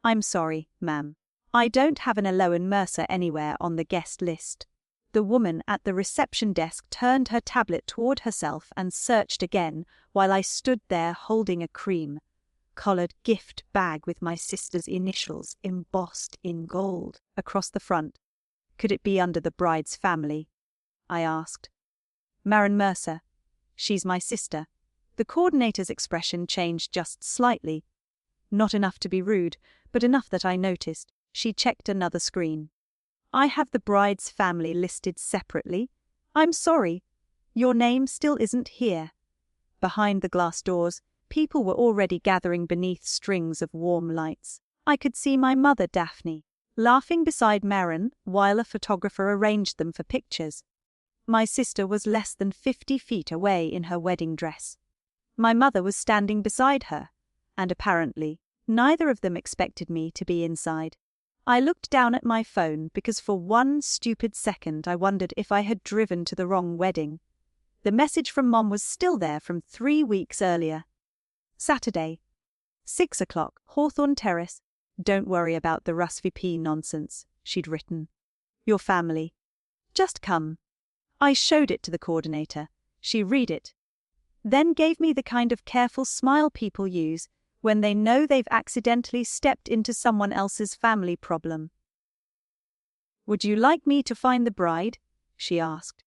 I'm sorry, ma'am. I don't have an Elowen Mercer anywhere on the guest list. The woman at the reception desk turned her tablet toward herself and searched again while I stood there holding a cream-coloured gift bag with my sister's initials embossed in gold across the front. Could it be under the bride's family? I asked. Elowen Mercer. She's my sister. The coordinator's expression changed just slightly. Not enough to be rude, but enough that I noticed. She checked another screen. I have the bride's family listed separately. I'm sorry. Your name still isn't here. Behind the glass doors, people were already gathering beneath strings of warm lights. I could see my mother, Daphne, laughing beside Marin while a photographer arranged them for pictures. My sister was less than 50 feet away in her wedding dress. My mother was standing beside her, and apparently, neither of them expected me to be inside. I looked down at my phone because for one stupid second I wondered if I had driven to the wrong wedding. The message from Mom was still there from 3 weeks earlier. Saturday, 6 o'clock, Hawthorne Terrace. Don't worry about the RSVP nonsense, she'd written. Your family. Just come. I showed it to the coordinator. She read it. Then gave me the kind of careful smile people use when they know they've accidentally stepped into someone else's family problem. Would you like me to find the bride? She asked.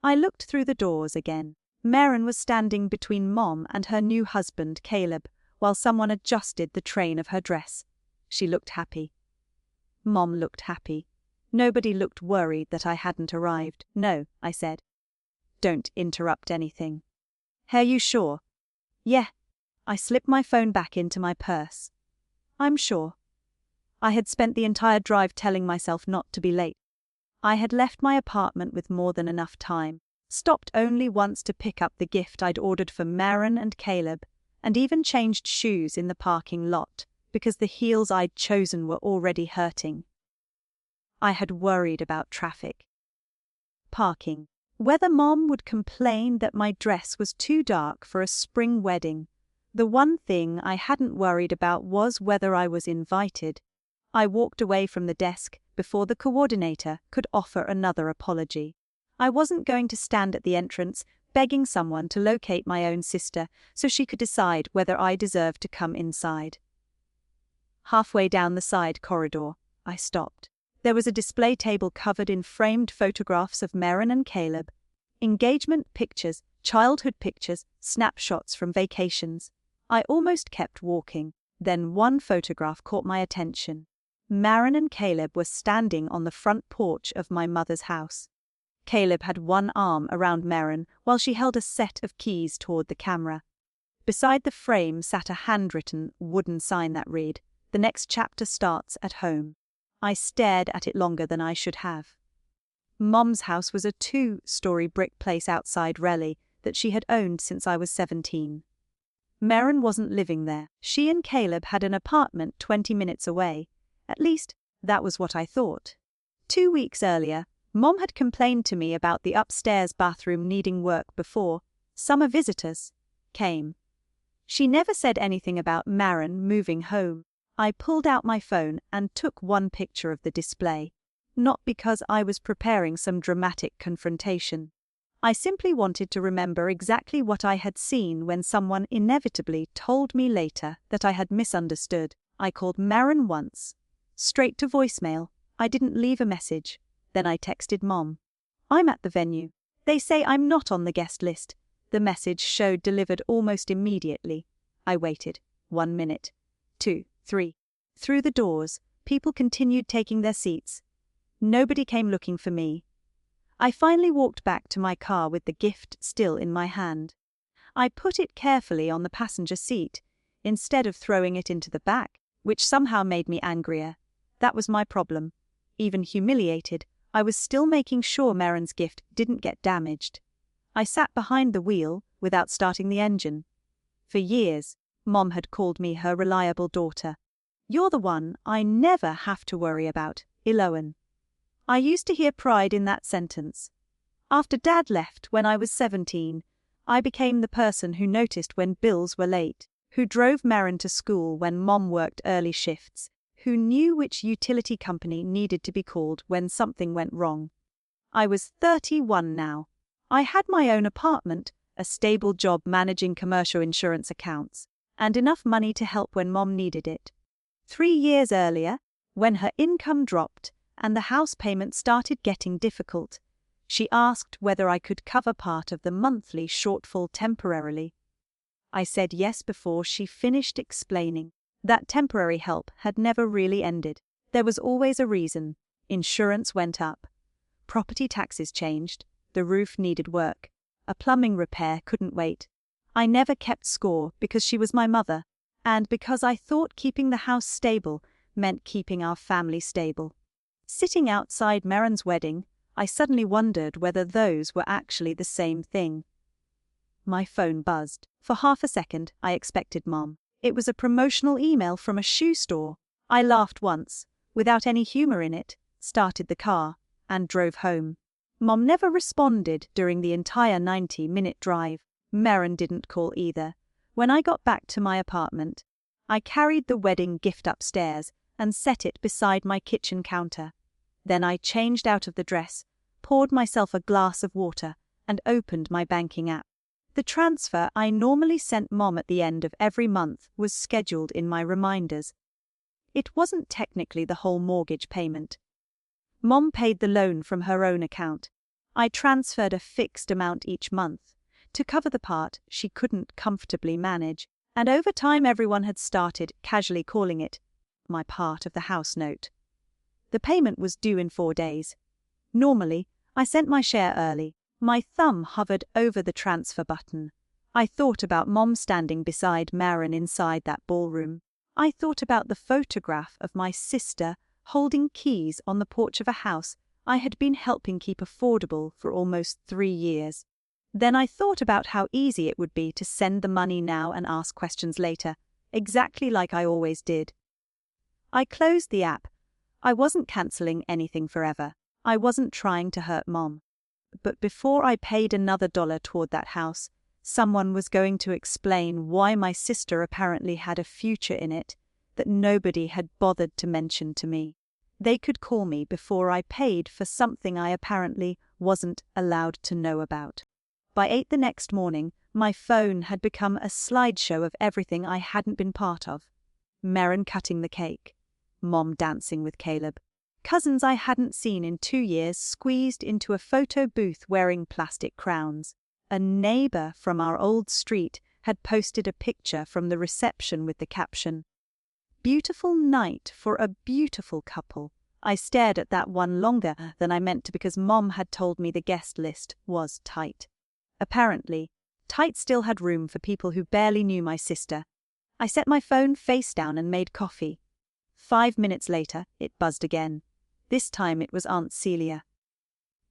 I looked through the doors again. Marin was standing between Mom and her new husband, Caleb, while someone adjusted the train of her dress. She looked happy. Mom looked happy. Nobody looked worried that I hadn't arrived. No, I said. Don't interrupt anything. Are you sure? Yeah. I slipped my phone back into my purse. I'm sure. I had spent the entire drive telling myself not to be late. I had left my apartment with more than enough time, stopped only once to pick up the gift I'd ordered for Marin and Caleb, and even changed shoes in the parking lot because the heels I'd chosen were already hurting. I had worried about traffic. Parking. Whether Mom would complain that my dress was too dark for a spring wedding. The one thing I hadn't worried about was whether I was invited. I walked away from the desk before the coordinator could offer another apology. I wasn't going to stand at the entrance begging someone to locate my own sister so she could decide whether I deserved to come inside. Halfway down the side corridor, I stopped. There was a display table covered in framed photographs of Marin and Caleb, engagement pictures, childhood pictures, snapshots from vacations. I almost kept walking. Then one photograph caught my attention. Marin and Caleb were standing on the front porch of my mother's house. Caleb had one arm around Marin while she held a set of keys toward the camera. Beside the frame sat a handwritten wooden sign that read, "The next chapter starts at home." I stared at it longer than I should have. Mom's house was a 2-story brick place outside Raleigh that she had owned since I was 17. Marin wasn't living there. She and Caleb had an apartment 20 minutes away. At least, that was what I thought. 2 weeks earlier, Mom had complained to me about the upstairs bathroom needing work before summer visitors came. She never said anything about Marin moving home. I pulled out my phone and took one picture of the display, not because I was preparing some dramatic confrontation. I simply wanted to remember exactly what I had seen when someone inevitably told me later that I had misunderstood. I called Marin once, straight to voicemail. I didn't leave a message. Then I texted Mom. I'm at the venue. They say I'm not on the guest list. The message showed delivered almost immediately. I waited. 1 minute. 2, 3. Through the doors, people continued taking their seats. Nobody came looking for me. I finally walked back to my car with the gift still in my hand. I put it carefully on the passenger seat, instead of throwing it into the back, which somehow made me angrier. That was my problem. Even humiliated, I was still making sure Marin's gift didn't get damaged. I sat behind the wheel without starting the engine. For years, Mom had called me her reliable daughter. You're the one I never have to worry about, Elowen. I used to hear pride in that sentence. After Dad left when I was 17, I became the person who noticed when bills were late, who drove Marin to school when Mom worked early shifts, who knew which utility company needed to be called when something went wrong. I was 31 now. I had my own apartment, a stable job managing commercial insurance accounts, and enough money to help when Mom needed it. 3 years earlier, when her income dropped and the house payment started getting difficult, she asked whether I could cover part of the monthly shortfall temporarily. I said yes before she finished explaining. That temporary help had never really ended. There was always a reason. Insurance went up. Property taxes changed. The roof needed work. A plumbing repair couldn't wait. I never kept score because she was my mother, and because I thought keeping the house stable meant keeping our family stable. Sitting outside Maren's wedding, I suddenly wondered whether those were actually the same thing. My phone buzzed. For half a second, I expected Mom. It was a promotional email from a shoe store. I laughed once, without any humor in it, started the car, and drove home. Mom never responded during the entire 90-minute drive. Maren didn't call either. When I got back to my apartment, I carried the wedding gift upstairs and set it beside my kitchen counter. Then I changed out of the dress, poured myself a glass of water, and opened my banking app. The transfer I normally sent Mom at the end of every month was scheduled in my reminders. It wasn't technically the whole mortgage payment. Mom paid the loan from her own account. I transferred a fixed amount each month to cover the part she couldn't comfortably manage, and over time everyone had started casually calling it my part of the house note. The payment was due in 4 days. Normally, I sent my share early. My thumb hovered over the transfer button. I thought about Mom standing beside Maren inside that ballroom. I thought about the photograph of my sister holding keys on the porch of a house I had been helping keep affordable for almost 3 years. Then I thought about how easy it would be to send the money now and ask questions later, exactly like I always did. I closed the app. I wasn't canceling anything forever. I wasn't trying to hurt Mom. But before I paid another $1 toward that house, someone was going to explain why my sister apparently had a future in it that nobody had bothered to mention to me. They could call me before I paid for something I apparently wasn't allowed to know about. By 8 the next morning, my phone had become a slideshow of everything I hadn't been part of. Maren cutting the cake. Mom dancing with Caleb. Cousins I hadn't seen in 2 years squeezed into a photo booth wearing plastic crowns. A neighbor from our old street had posted a picture from the reception with the caption, "Beautiful night for a beautiful couple." I stared at that one longer than I meant to because Mom had told me the guest list was tight. Apparently, tight still had room for people who barely knew my sister. I set my phone face down and made coffee. 5 minutes later, it buzzed again. This time it was Aunt Celia.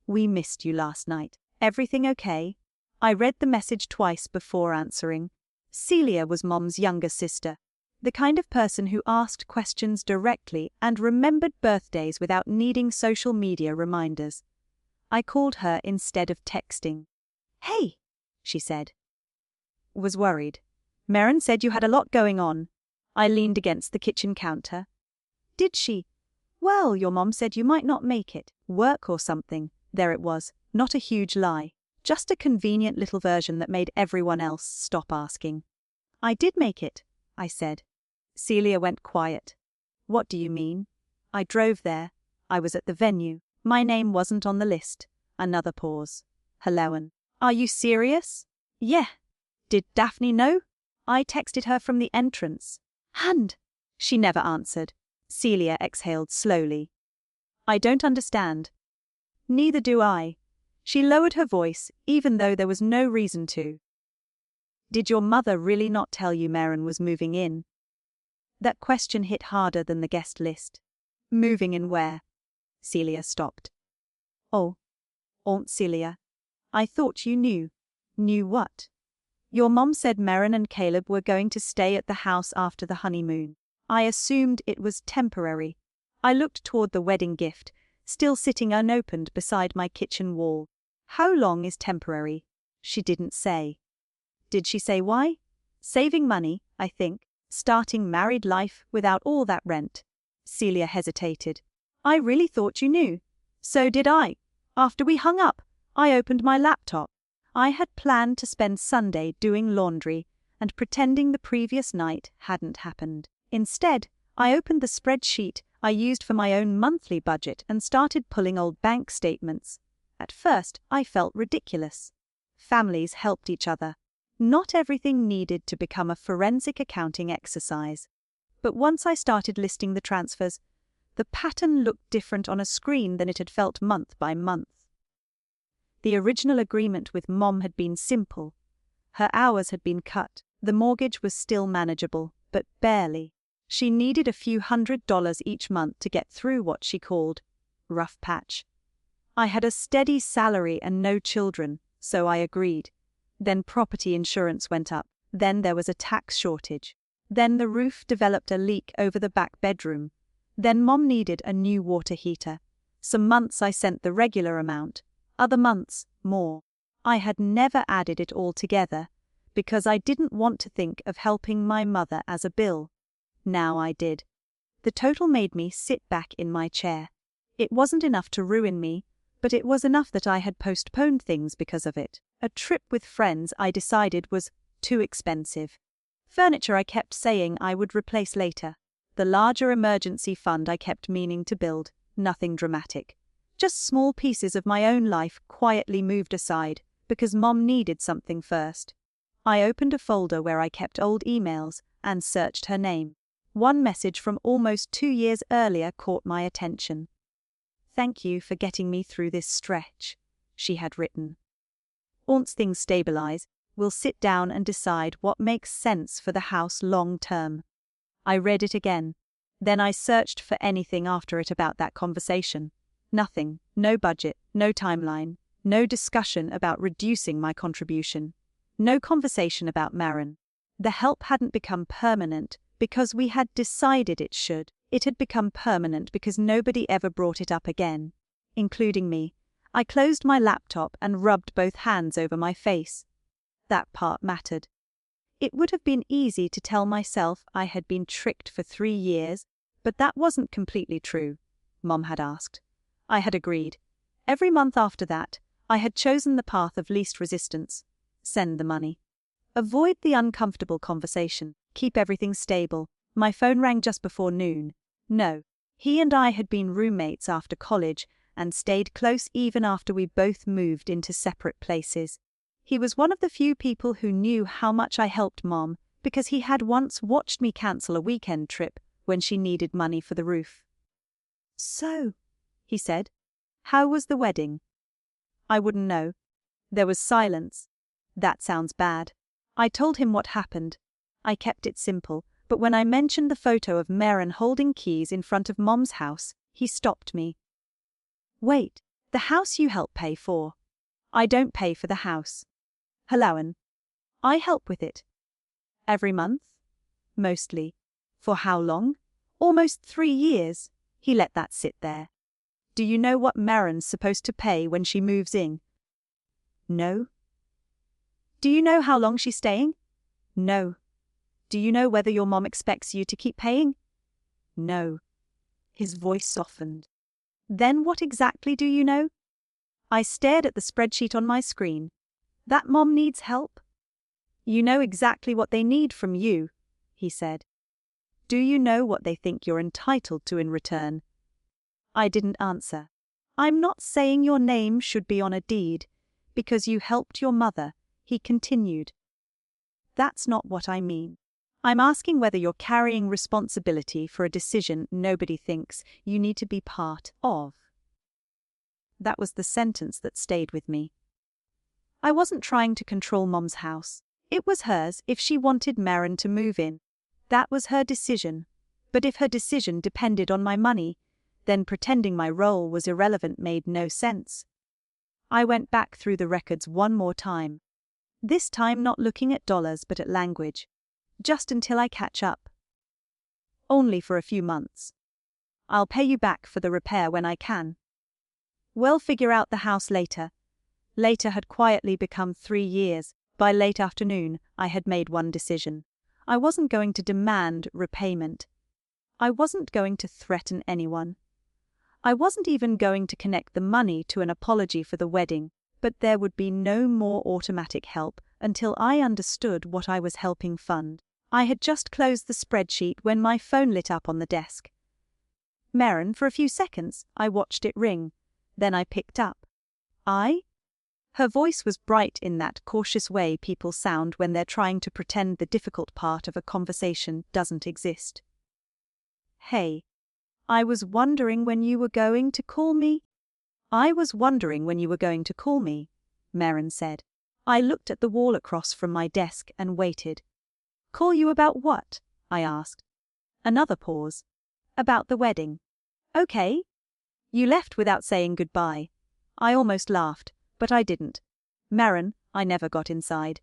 "We missed you last night. Everything okay?" I read the message twice before answering. Celia was Mom's younger sister, the kind of person who asked questions directly and remembered birthdays without needing social media reminders. I called her instead of texting. "Hey," she said. Was worried. "Maren said you had a lot going on." I leaned against the kitchen counter. "Did she? Well, your Mom said you might not make it. Work or something." There it was, not a huge lie, just a convenient little version that made everyone else stop asking. "I did make it," I said. Celia went quiet. "What do you mean?" "I drove there. I was at the venue. My name wasn't on the list." Another pause. "Elowen. Are you serious?" "Yeah." "Did Daphne know?" "I texted her from the entrance." "And?" She never answered. Celia exhaled slowly. "I don't understand." "Neither do I." She lowered her voice, even though there was no reason to. "Did your mother really not tell you Maren was moving in?" That question hit harder than the guest list. "Moving in where?" Celia stopped. "Oh, Aunt Celia. I thought you knew." "Knew what?" "Your Mom said Maren and Caleb were going to stay at the house after the honeymoon. I assumed it was temporary." I looked toward the wedding gift, still sitting unopened beside my kitchen wall. "How long is temporary?" She didn't say. Did she say why? Saving money, I think. Starting married life without all that rent. Celia hesitated. I really thought you knew. So did I. After we hung up, I opened my laptop. I had planned to spend Sunday doing laundry and pretending the previous night hadn't happened. Instead, I opened the spreadsheet I used for my own monthly budget and started pulling old bank statements. At first, I felt ridiculous. Families helped each other. Not everything needed to become a forensic accounting exercise. But once I started listing the transfers, the pattern looked different on a screen than it had felt month by month. The original agreement with Mom had been simple. Her hours had been cut. The mortgage was still manageable, but barely. She needed a few $100s each month to get through what she called rough patch. I had a steady salary and no children, so I agreed. Then property insurance went up. Then there was a tax shortage. Then the roof developed a leak over the back bedroom. Then Mom needed a new water heater. Some months I sent the regular amount, other months more. I had never added it all together, because I didn't want to think of helping my mother as a bill. Now I did. The total made me sit back in my chair. It wasn't enough to ruin me, but it was enough that I had postponed things because of it. A trip with friends I decided was too expensive. Furniture I kept saying I would replace later. The larger emergency fund I kept meaning to build, nothing dramatic. Just small pieces of my own life quietly moved aside, because Mom needed something first. I opened a folder where I kept old emails and searched her name. One message from almost 2 years earlier caught my attention. "Thank you for getting me through this stretch," she had written. "Once things stabilize, we'll sit down and decide what makes sense for the house long term." I read it again. Then I searched for anything after it about that conversation. Nothing. No budget, no timeline, no discussion about reducing my contribution. No conversation about Marin. The help hadn't become permanent because we had decided it should. It had become permanent because nobody ever brought it up again, including me. I closed my laptop and rubbed both hands over my face. That part mattered. It would have been easy to tell myself I had been tricked for 3 years, but that wasn't completely true, Mom had asked. I had agreed. Every month after that, I had chosen the path of least resistance. Send the money. Avoid the uncomfortable conversation. Keep everything stable. My phone rang just before noon. No, he and I had been roommates after college and stayed close even after we both moved into separate places. He was one of the few people who knew how much I helped Mom because he had once watched me cancel a weekend trip when she needed money for the roof. "So," he said, "how was the wedding?" I wouldn't know. There was silence. That sounds bad. I told him what happened. I kept it simple, but when I mentioned the photo of Marin holding keys in front of Mom's house, he stopped me. "Wait, the house you help pay for." "I don't pay for the house." "Elowen." "I help with it." "Every month?" "Mostly." "For how long?" "Almost 3 years." He let that sit there. "Do you know what Marin's supposed to pay when she moves in?" "No." "Do you know how long she's staying?" "No." "Do you know whether your mom expects you to keep paying?" "No." His voice softened. "Then what exactly do you know?" I stared at the spreadsheet on my screen. "That Mom needs help?" "You know exactly what they need from you," he said. "Do you know what they think you're entitled to in return?" I didn't answer. "I'm not saying your name should be on a deed, because you helped your mother," he continued. "That's not what I mean. I'm asking whether you're carrying responsibility for a decision nobody thinks you need to be part of." That was the sentence that stayed with me. I wasn't trying to control Mom's house. It was hers if she wanted Marin to move in. That was her decision. But if her decision depended on my money, then pretending my role was irrelevant made no sense. I went back through the records one more time. This time not looking at dollars but at language. Just until I catch up. "Only for a few months. I'll pay you back for the repair when I can. We'll figure out the house later." Later had quietly become 3 years. By late afternoon, I had made one decision. I wasn't going to demand repayment. I wasn't going to threaten anyone. I wasn't even going to connect the money to an apology for the wedding, but there would be no more automatic help until I understood what I was helping fund. I had just closed the spreadsheet when my phone lit up on the desk. Merrin, for a few seconds, I watched it ring. Then I picked up. Her voice was bright in that cautious way people sound when they're trying to pretend the difficult part of a conversation doesn't exist. Hey. I was wondering when you were going to call me. Merrin said. I looked at the wall across from my desk and waited. Call you about what? I asked. Another pause. About the wedding. Okay. You left without saying goodbye. I almost laughed, but I didn't. Merrin, I never got inside.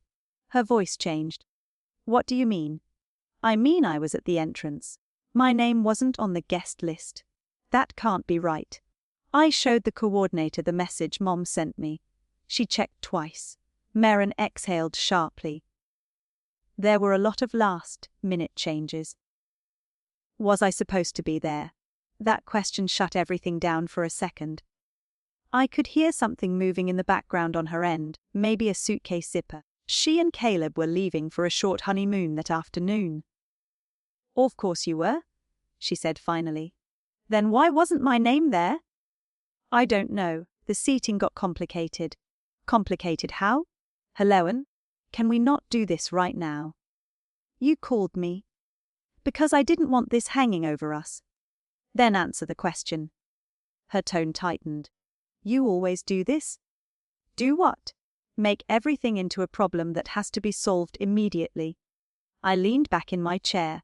Her voice changed. What do you mean? I mean I was at the entrance. My name wasn't on the guest list. That can't be right. I showed the coordinator the message Mom sent me. She checked twice. Merrin exhaled sharply. There were a lot of last-minute changes. Was I supposed to be there? That question shut everything down for a second. I could hear something moving in the background on her end, maybe a suitcase zipper. She and Caleb were leaving for a short honeymoon that afternoon. Of course you were, she said finally. Then why wasn't my name there? I don't know. The seating got complicated. Complicated how? Elowen, can we not do this right now? You called me. Because I didn't want this hanging over us. Then answer the question. Her tone tightened. You always do this? Do what? Make everything into a problem that has to be solved immediately. I leaned back in my chair.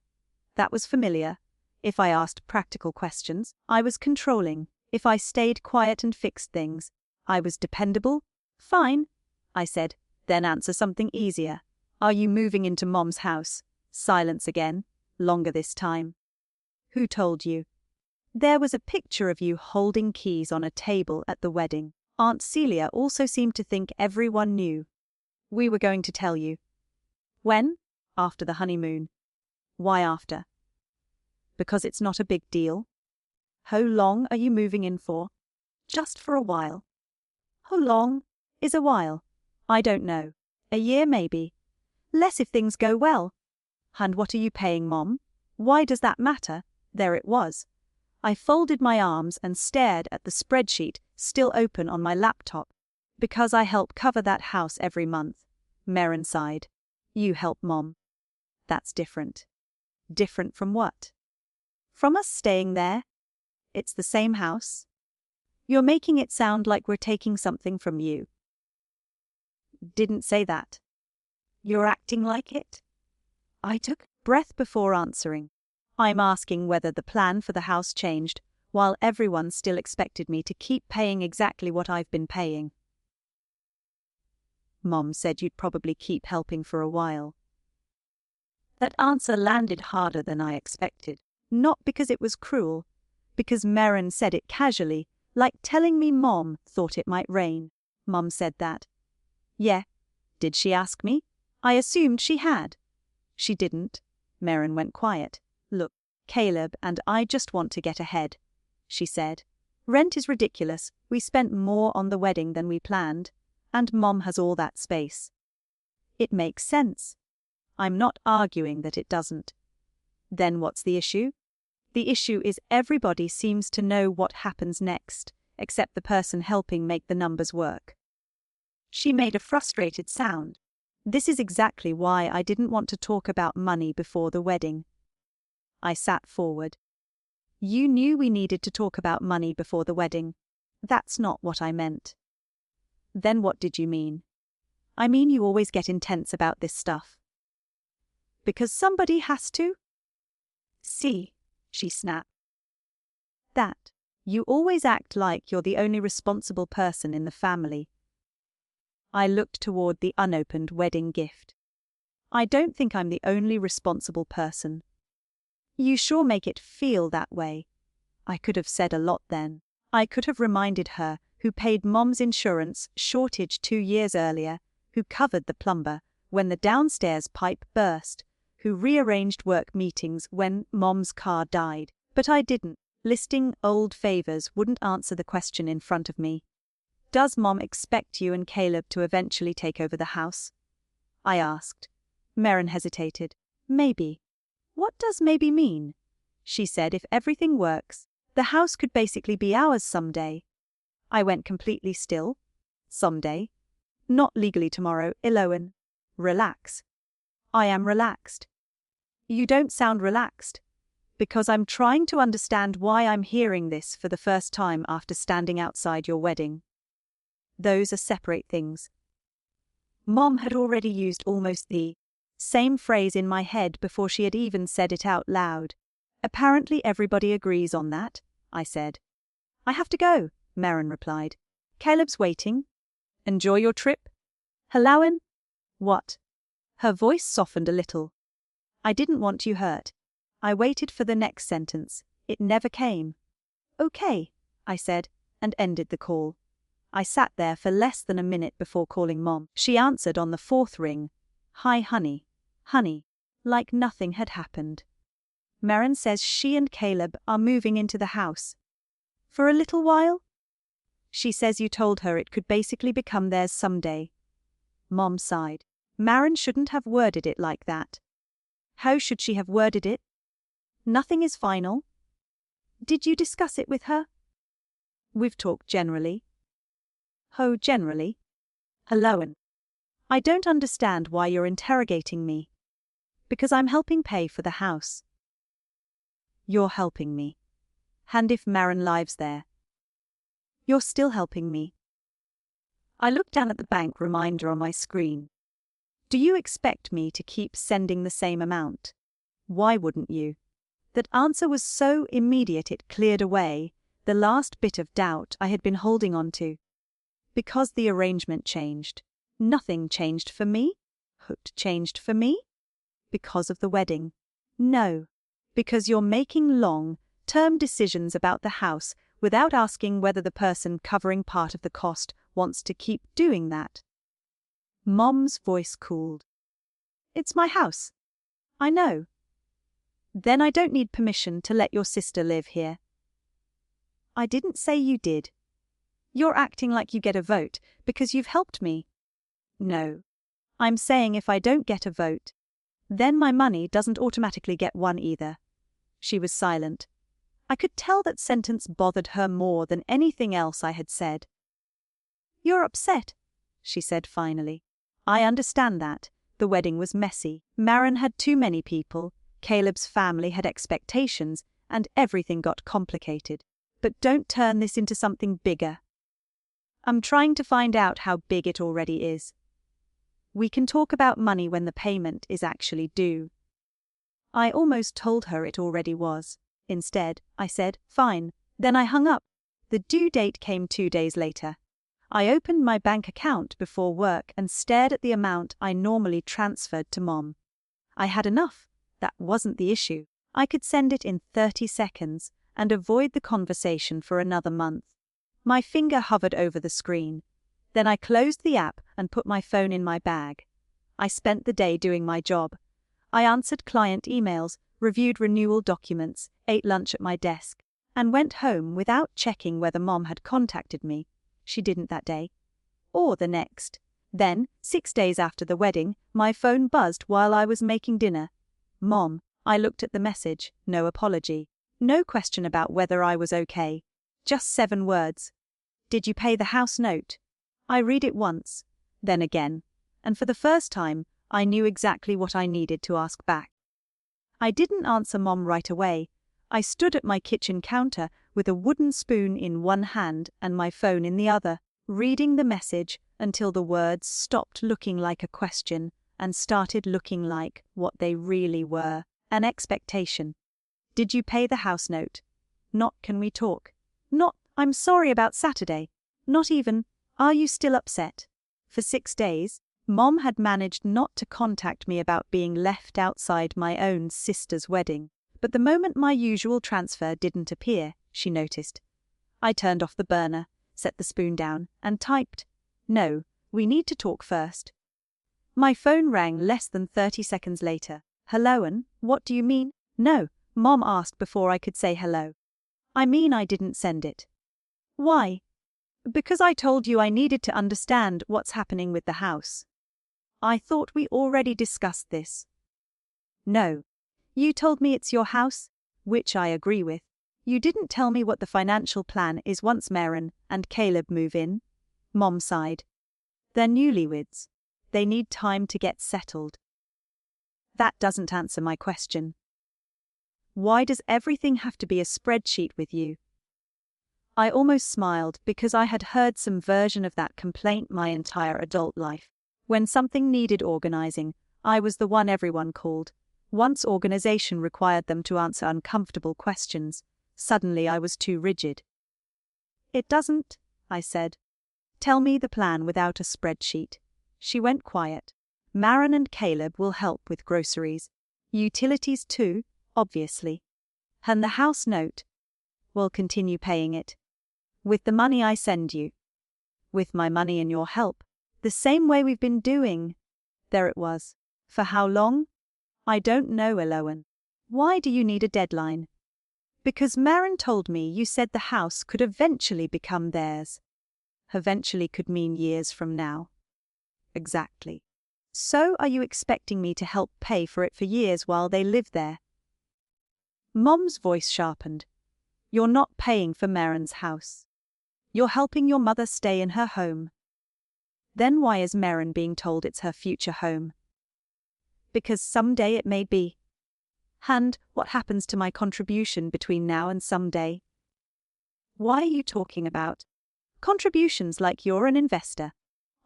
That was familiar. If I asked practical questions, I was controlling. If I stayed quiet and fixed things, I was dependable. Fine, I said. Then answer something easier. Are you moving into Mom's house? Silence again. Longer this time. Who told you? There was a picture of you holding keys on a table at the wedding. Aunt Celia also seemed to think everyone knew. We were going to tell you. When? After the honeymoon. Why after? Because it's not a big deal. How long are you moving in for? Just for a while. How long is a while? I don't know. A year maybe. Less if things go well. And what are you paying, Mom? Why does that matter? There it was. I folded my arms and stared at the spreadsheet still open on my laptop. Because I help cover that house every month. Merrin sighed. You help Mom. That's different. Different from what? From us staying there? It's the same house. You're making it sound like we're taking something from you. Didn't say that. You're acting like it. I took breath before answering. I'm asking whether the plan for the house changed, while everyone still expected me to keep paying exactly what I've been paying. Mom said you'd probably keep helping for a while. That answer landed harder than I expected, not because it was cruel, because Merrin said it casually, like telling me Mom thought it might rain. Mom said that. Yeah. Did she ask me? I assumed she had. She didn't. Merrin went quiet. Look, Caleb and I just want to get ahead, she said. Rent is ridiculous. We spent more on the wedding than we planned, and Mom has all that space. It makes sense. I'm not arguing that it doesn't. Then what's the issue? The issue is everybody seems to know what happens next, except the person helping make the numbers work. She made a frustrated sound. This is exactly why I didn't want to talk about money before the wedding. I sat forward. You knew we needed to talk about money before the wedding. That's not what I meant. Then what did you mean? I mean you always get intense about this stuff. Because somebody has to? See, she snapped. That. You always act like you're the only responsible person in the family. I looked toward the unopened wedding gift. I don't think I'm the only responsible person. You sure make it feel that way. I could have said a lot then. I could have reminded her who paid Mom's insurance shortage 2 years earlier, who covered the plumber when the downstairs pipe burst, who rearranged work meetings when Mom's car died, but I didn't. Listing old favors wouldn't answer the question in front of me. Does Mom expect you and Caleb to eventually take over the house? I asked. Merrin hesitated. Maybe. What does maybe mean? She said if everything works, the house could basically be ours someday. I went completely still. Someday. Not legally tomorrow, Elowen. Relax. I am relaxed. You don't sound relaxed. Because I'm trying to understand why I'm hearing this for the first time after standing outside your wedding. Those are separate things. Mom had already used almost the same phrase in my head before she had even said it out loud. Apparently everybody agrees on that, I said. I have to go, Merrin replied. Caleb's waiting. Enjoy your trip? Elowen? What? Her voice softened a little. I didn't want you hurt. I waited for the next sentence. It never came. Okay, I said, and ended the call. I sat there for less than a minute before calling Mom. She answered on the fourth ring. Hi, honey. Honey. Like nothing had happened. Merrin says she and Caleb are moving into the house. For a little while? She says you told her it could basically become theirs someday. Mom sighed. Merrin shouldn't have worded it like that. How should she have worded it? Nothing is final. Did you discuss it with her? We've talked generally. Oh, generally? Elowen. I don't understand why you're interrogating me. Because I'm helping pay for the house. You're helping me. And if Merrin lives there? You're still helping me. I looked down at the bank reminder on my screen. Do you expect me to keep sending the same amount? Why wouldn't you? That answer was so immediate it cleared away the last bit of doubt I had been holding on to. Because the arrangement changed. Nothing changed for me? What changed for me? Because of the wedding. No. Because you're making long-term decisions about the house without asking whether the person covering part of the cost wants to keep doing that. Mom's voice cooled. It's my house. I know. Then I don't need permission to let your sister live here. I didn't say you did. You're acting like you get a vote because you've helped me. No. I'm saying if I don't get a vote, then my money doesn't automatically get one either. She was silent. I could tell that sentence bothered her more than anything else I had said. You're upset, she said finally. I understand that. The wedding was messy. Merrin had too many people. Caleb's family had expectations, and everything got complicated. But don't turn this into something bigger. I'm trying to find out how big it already is. We can talk about money when the payment is actually due. I almost told her it already was. Instead, I said, fine. Then I hung up. The due date came 2 days later. I opened my bank account before work and stared at the amount I normally transferred to Mom. I had enough. That wasn't the issue. I could send it in 30 seconds and avoid the conversation for another month. My finger hovered over the screen. Then I closed the app and put my phone in my bag. I spent the day doing my job. I answered client emails, reviewed renewal documents, ate lunch at my desk, and went home without checking whether Mom had contacted me. She didn't that day. Or the next. Then, 6 days after the wedding, my phone buzzed while I was making dinner. Mom. I looked at the message. No apology. No question about whether I was okay. Just 7 words. Did you pay the house note? I read it once, then again, and for the first time, I knew exactly what I needed to ask back. I didn't answer Mom right away. I stood at my kitchen counter with a wooden spoon in one hand and my phone in the other, reading the message until the words stopped looking like a question and started looking like what they really were, an expectation. Did you pay the house note? Not can we talk? Not, I'm sorry about Saturday. Not even, are you still upset? For 6 days, Mom had managed not to contact me about being left outside my own sister's wedding. But the moment my usual transfer didn't appear, she noticed. I turned off the burner, set the spoon down, and typed, "No, we need to talk first." My phone rang less than 30 seconds later. Elowen, what do you mean? No, Mom asked before I could say hello. I mean I didn't send it. Why? Because I told you I needed to understand what's happening with the house. I thought we already discussed this. No. You told me it's your house, which I agree with. You didn't tell me what the financial plan is once Maren and Caleb move in. Mom sighed. They're newlyweds. They need time to get settled. That doesn't answer my question. Why does everything have to be a spreadsheet with you? I almost smiled because I had heard some version of that complaint my entire adult life. When something needed organizing, I was the one everyone called. Once organization required them to answer uncomfortable questions, suddenly I was too rigid. It doesn't, I said. Tell me the plan without a spreadsheet. She went quiet. Maren and Caleb will help with groceries. Utilities too, obviously. And the house note. We'll continue paying it. With the money I send you. With my money and your help. The same way we've been doing. There it was. For how long? I don't know, Elowen. Why do you need a deadline? Because Maren told me you said the house could eventually become theirs. Eventually could mean years from now. Exactly. So are you expecting me to help pay for it for years while they live there? Mom's voice sharpened. You're not paying for Maren's house. You're helping your mother stay in her home. Then why is Maren being told it's her future home? Because someday it may be. And what happens to my contribution between now and someday? Why are you talking about contributions like you're an investor?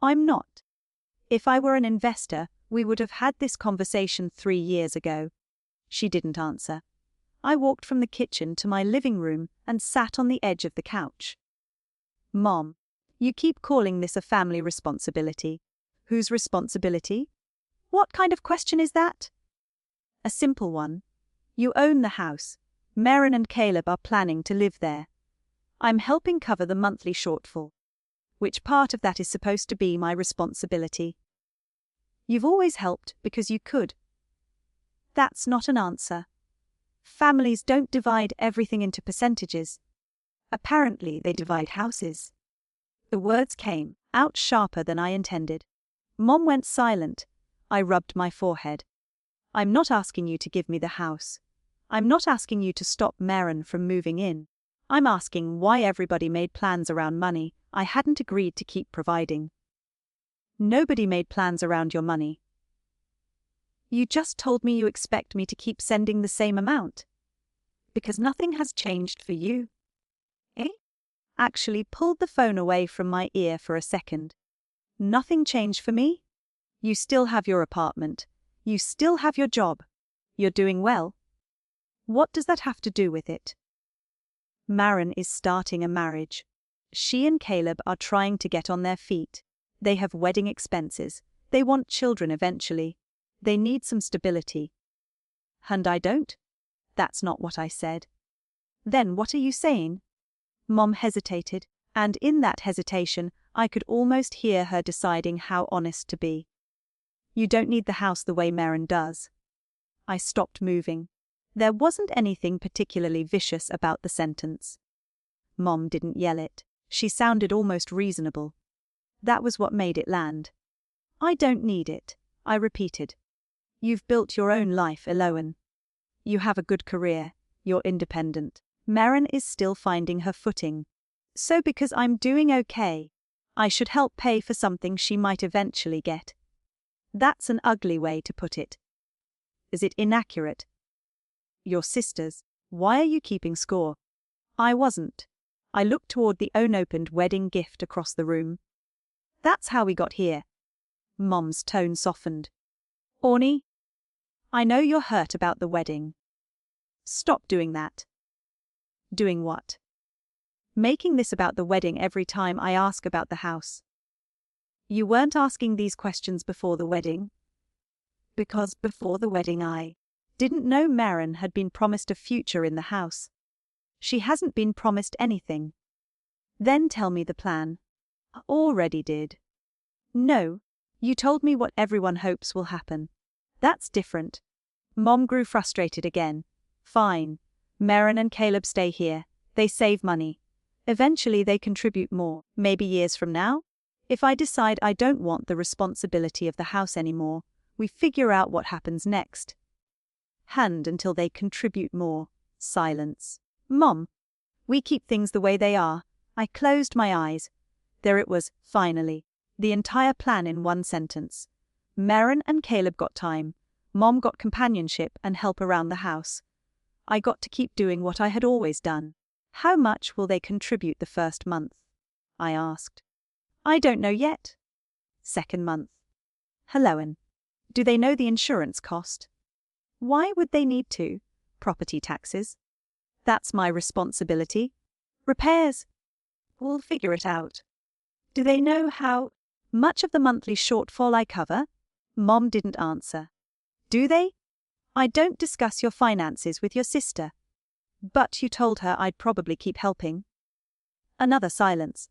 I'm not. If I were an investor, we would have had this conversation 3 years ago. She didn't answer. I walked from the kitchen to my living room and sat on the edge of the couch. Mom, you keep calling this a family responsibility. Whose responsibility? What kind of question is that? A simple one. You own the house. Maren and Caleb are planning to live there. I'm helping cover the monthly shortfall. Which part of that is supposed to be my responsibility? You've always helped because you could. That's not an answer. Families don't divide everything into percentages. Apparently they divide houses. The words came out sharper than I intended. Mom went silent. I rubbed my forehead. I'm not asking you to give me the house. I'm not asking you to stop Maren from moving in. I'm asking why everybody made plans around money I hadn't agreed to keep providing. Nobody made plans around your money. You just told me you expect me to keep sending the same amount. Because nothing has changed for you. Eh? Actually pulled the phone away from my ear for a second. Nothing changed for me? You still have your apartment. You still have your job. You're doing well. What does that have to do with it? Maren is starting a marriage. She and Caleb are trying to get on their feet. They have wedding expenses. They want children eventually. They need some stability. And I don't? That's not what I said. Then what are you saying? Mom hesitated, and in that hesitation, I could almost hear her deciding how honest to be. You don't need the house the way Maren does. I stopped moving. There wasn't anything particularly vicious about the sentence. Mom didn't yell it. She sounded almost reasonable. That was what made it land. I don't need it, I repeated. You've built your own life, Elowen. You have a good career. You're independent. Maren is still finding her footing. So because I'm doing okay, I should help pay for something she might eventually get. That's an ugly way to put it. Is it inaccurate? Your sisters, why are you keeping score? I wasn't. I looked toward the unopened wedding gift across the room. That's how we got here. Mom's tone softened. Orny, I know you're hurt about the wedding. Stop doing that. Doing what? Making this about the wedding every time I ask about the house. You weren't asking these questions before the wedding? Because before the wedding I didn't know Maren had been promised a future in the house. She hasn't been promised anything. Then tell me the plan. I already did. No, you told me what everyone hopes will happen. That's different. Mom grew frustrated again. Fine. Merrin and Caleb stay here. They save money. Eventually they contribute more, maybe years from now. If I decide I don't want the responsibility of the house anymore, we figure out what happens next. Hand until they contribute more. Silence. Mom. We keep things the way they are. I closed my eyes. There it was, finally. The entire plan in one sentence. Merrin and Caleb got time. Mom got companionship and help around the house. I got to keep doing what I had always done. How much will they contribute the first month? I asked. I don't know yet. Second month. Elowen. Do they know the insurance cost? Why would they need to? Property taxes. That's my responsibility. Repairs. We'll figure it out. Do they know how much of the monthly shortfall I cover? Mom didn't answer. Do they? I don't discuss your finances with your sister. But you told her I'd probably keep helping. Another silence.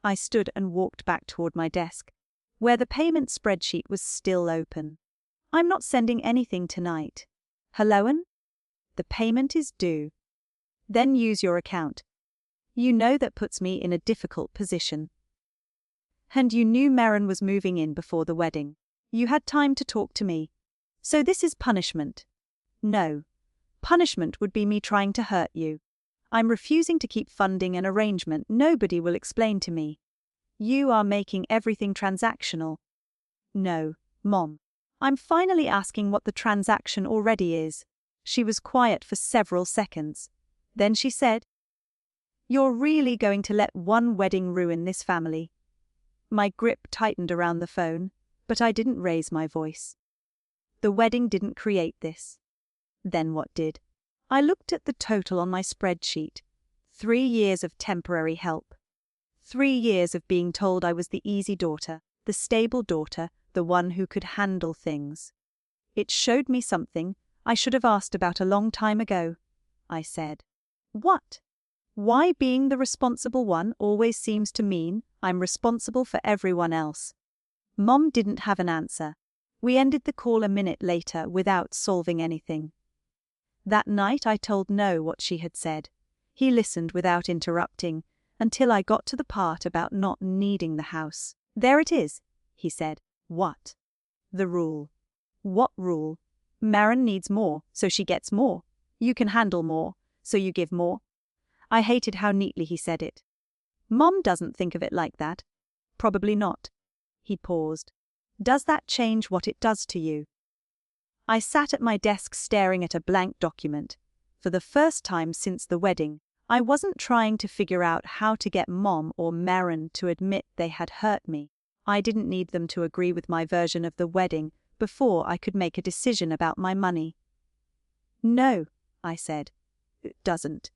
I stood and walked back toward my desk, where the payment spreadsheet was still open. I'm not sending anything tonight. Elowen? The payment is due. Then use your account. You know that puts me in a difficult position. And you knew Merrin was moving in before the wedding. You had time to talk to me. So this is punishment. No. Punishment would be me trying to hurt you. I'm refusing to keep funding an arrangement nobody will explain to me. You are making everything transactional. No, Mom. I'm finally asking what the transaction already is. She was quiet for several seconds. Then she said, You're really going to let one wedding ruin this family? My grip tightened around the phone, but I didn't raise my voice. The wedding didn't create this. Then what did? I looked at the total on my spreadsheet. 3 years of temporary help. 3 years of being told I was the easy daughter, the stable daughter, the one who could handle things. It showed me something I should have asked about a long time ago. I said, What? Why being the responsible one always seems to mean I'm responsible for everyone else? Mom didn't have an answer. We ended the call a minute later without solving anything. That night I told Noah what she had said. He listened without interrupting, until I got to the part about not needing the house. There it is, he said. What? The rule. What rule? Merrin needs more, so she gets more. You can handle more, so you give more. I hated how neatly he said it. Mom doesn't think of it like that. Probably not. He paused. Does that change what it does to you? I sat at my desk staring at a blank document. For the first time since the wedding, I wasn't trying to figure out how to get Mom or Merrin to admit they had hurt me. I didn't need them to agree with my version of the wedding before I could make a decision about my money. No, I said. It doesn't.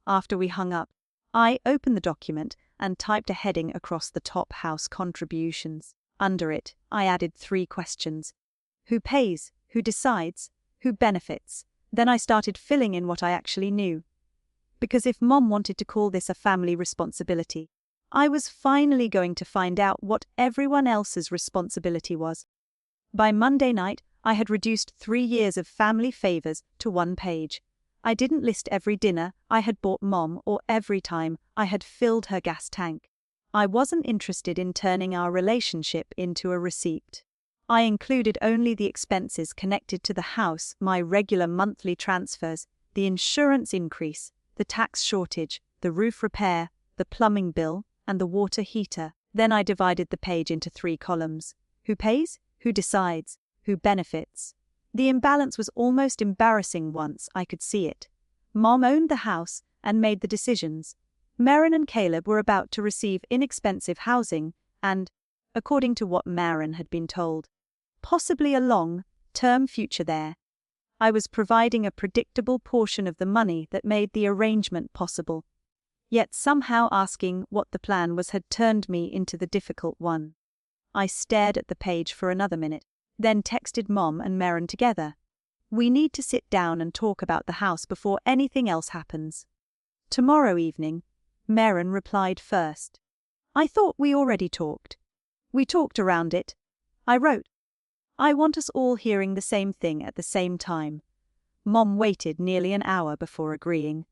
After we hung up, I opened the document and typed a heading across the top house contributions. Under it, I added 3 questions. Who pays? Who decides? Who benefits? Then I started filling in what I actually knew. Because if Mom wanted to call this a family responsibility, I was finally going to find out what everyone else's responsibility was. By Monday night, I had reduced 3 years of family favors to 1 page. I didn't list every dinner I had bought Mom or every time I had filled her gas tank. I wasn't interested in turning our relationship into a receipt. I included only the expenses connected to the house, my regular monthly transfers, the insurance increase, the tax shortage, the roof repair, the plumbing bill, and the water heater. Then I divided the page into 3 columns. Who pays? Who decides? Who benefits? The imbalance was almost embarrassing once I could see it. Mom owned the house and made the decisions. Merrin and Caleb were about to receive inexpensive housing and, according to what Merrin had been told, possibly a long-term future there. I was providing a predictable portion of the money that made the arrangement possible. Yet somehow asking what the plan was had turned me into the difficult one. I stared at the page for another minute, then texted Mom and Merrin together. We need to sit down and talk about the house before anything else happens. Tomorrow evening, Merrin replied first. I thought we already talked. We talked around it. I wrote. I want us all hearing the same thing at the same time. Mom waited nearly an hour before agreeing.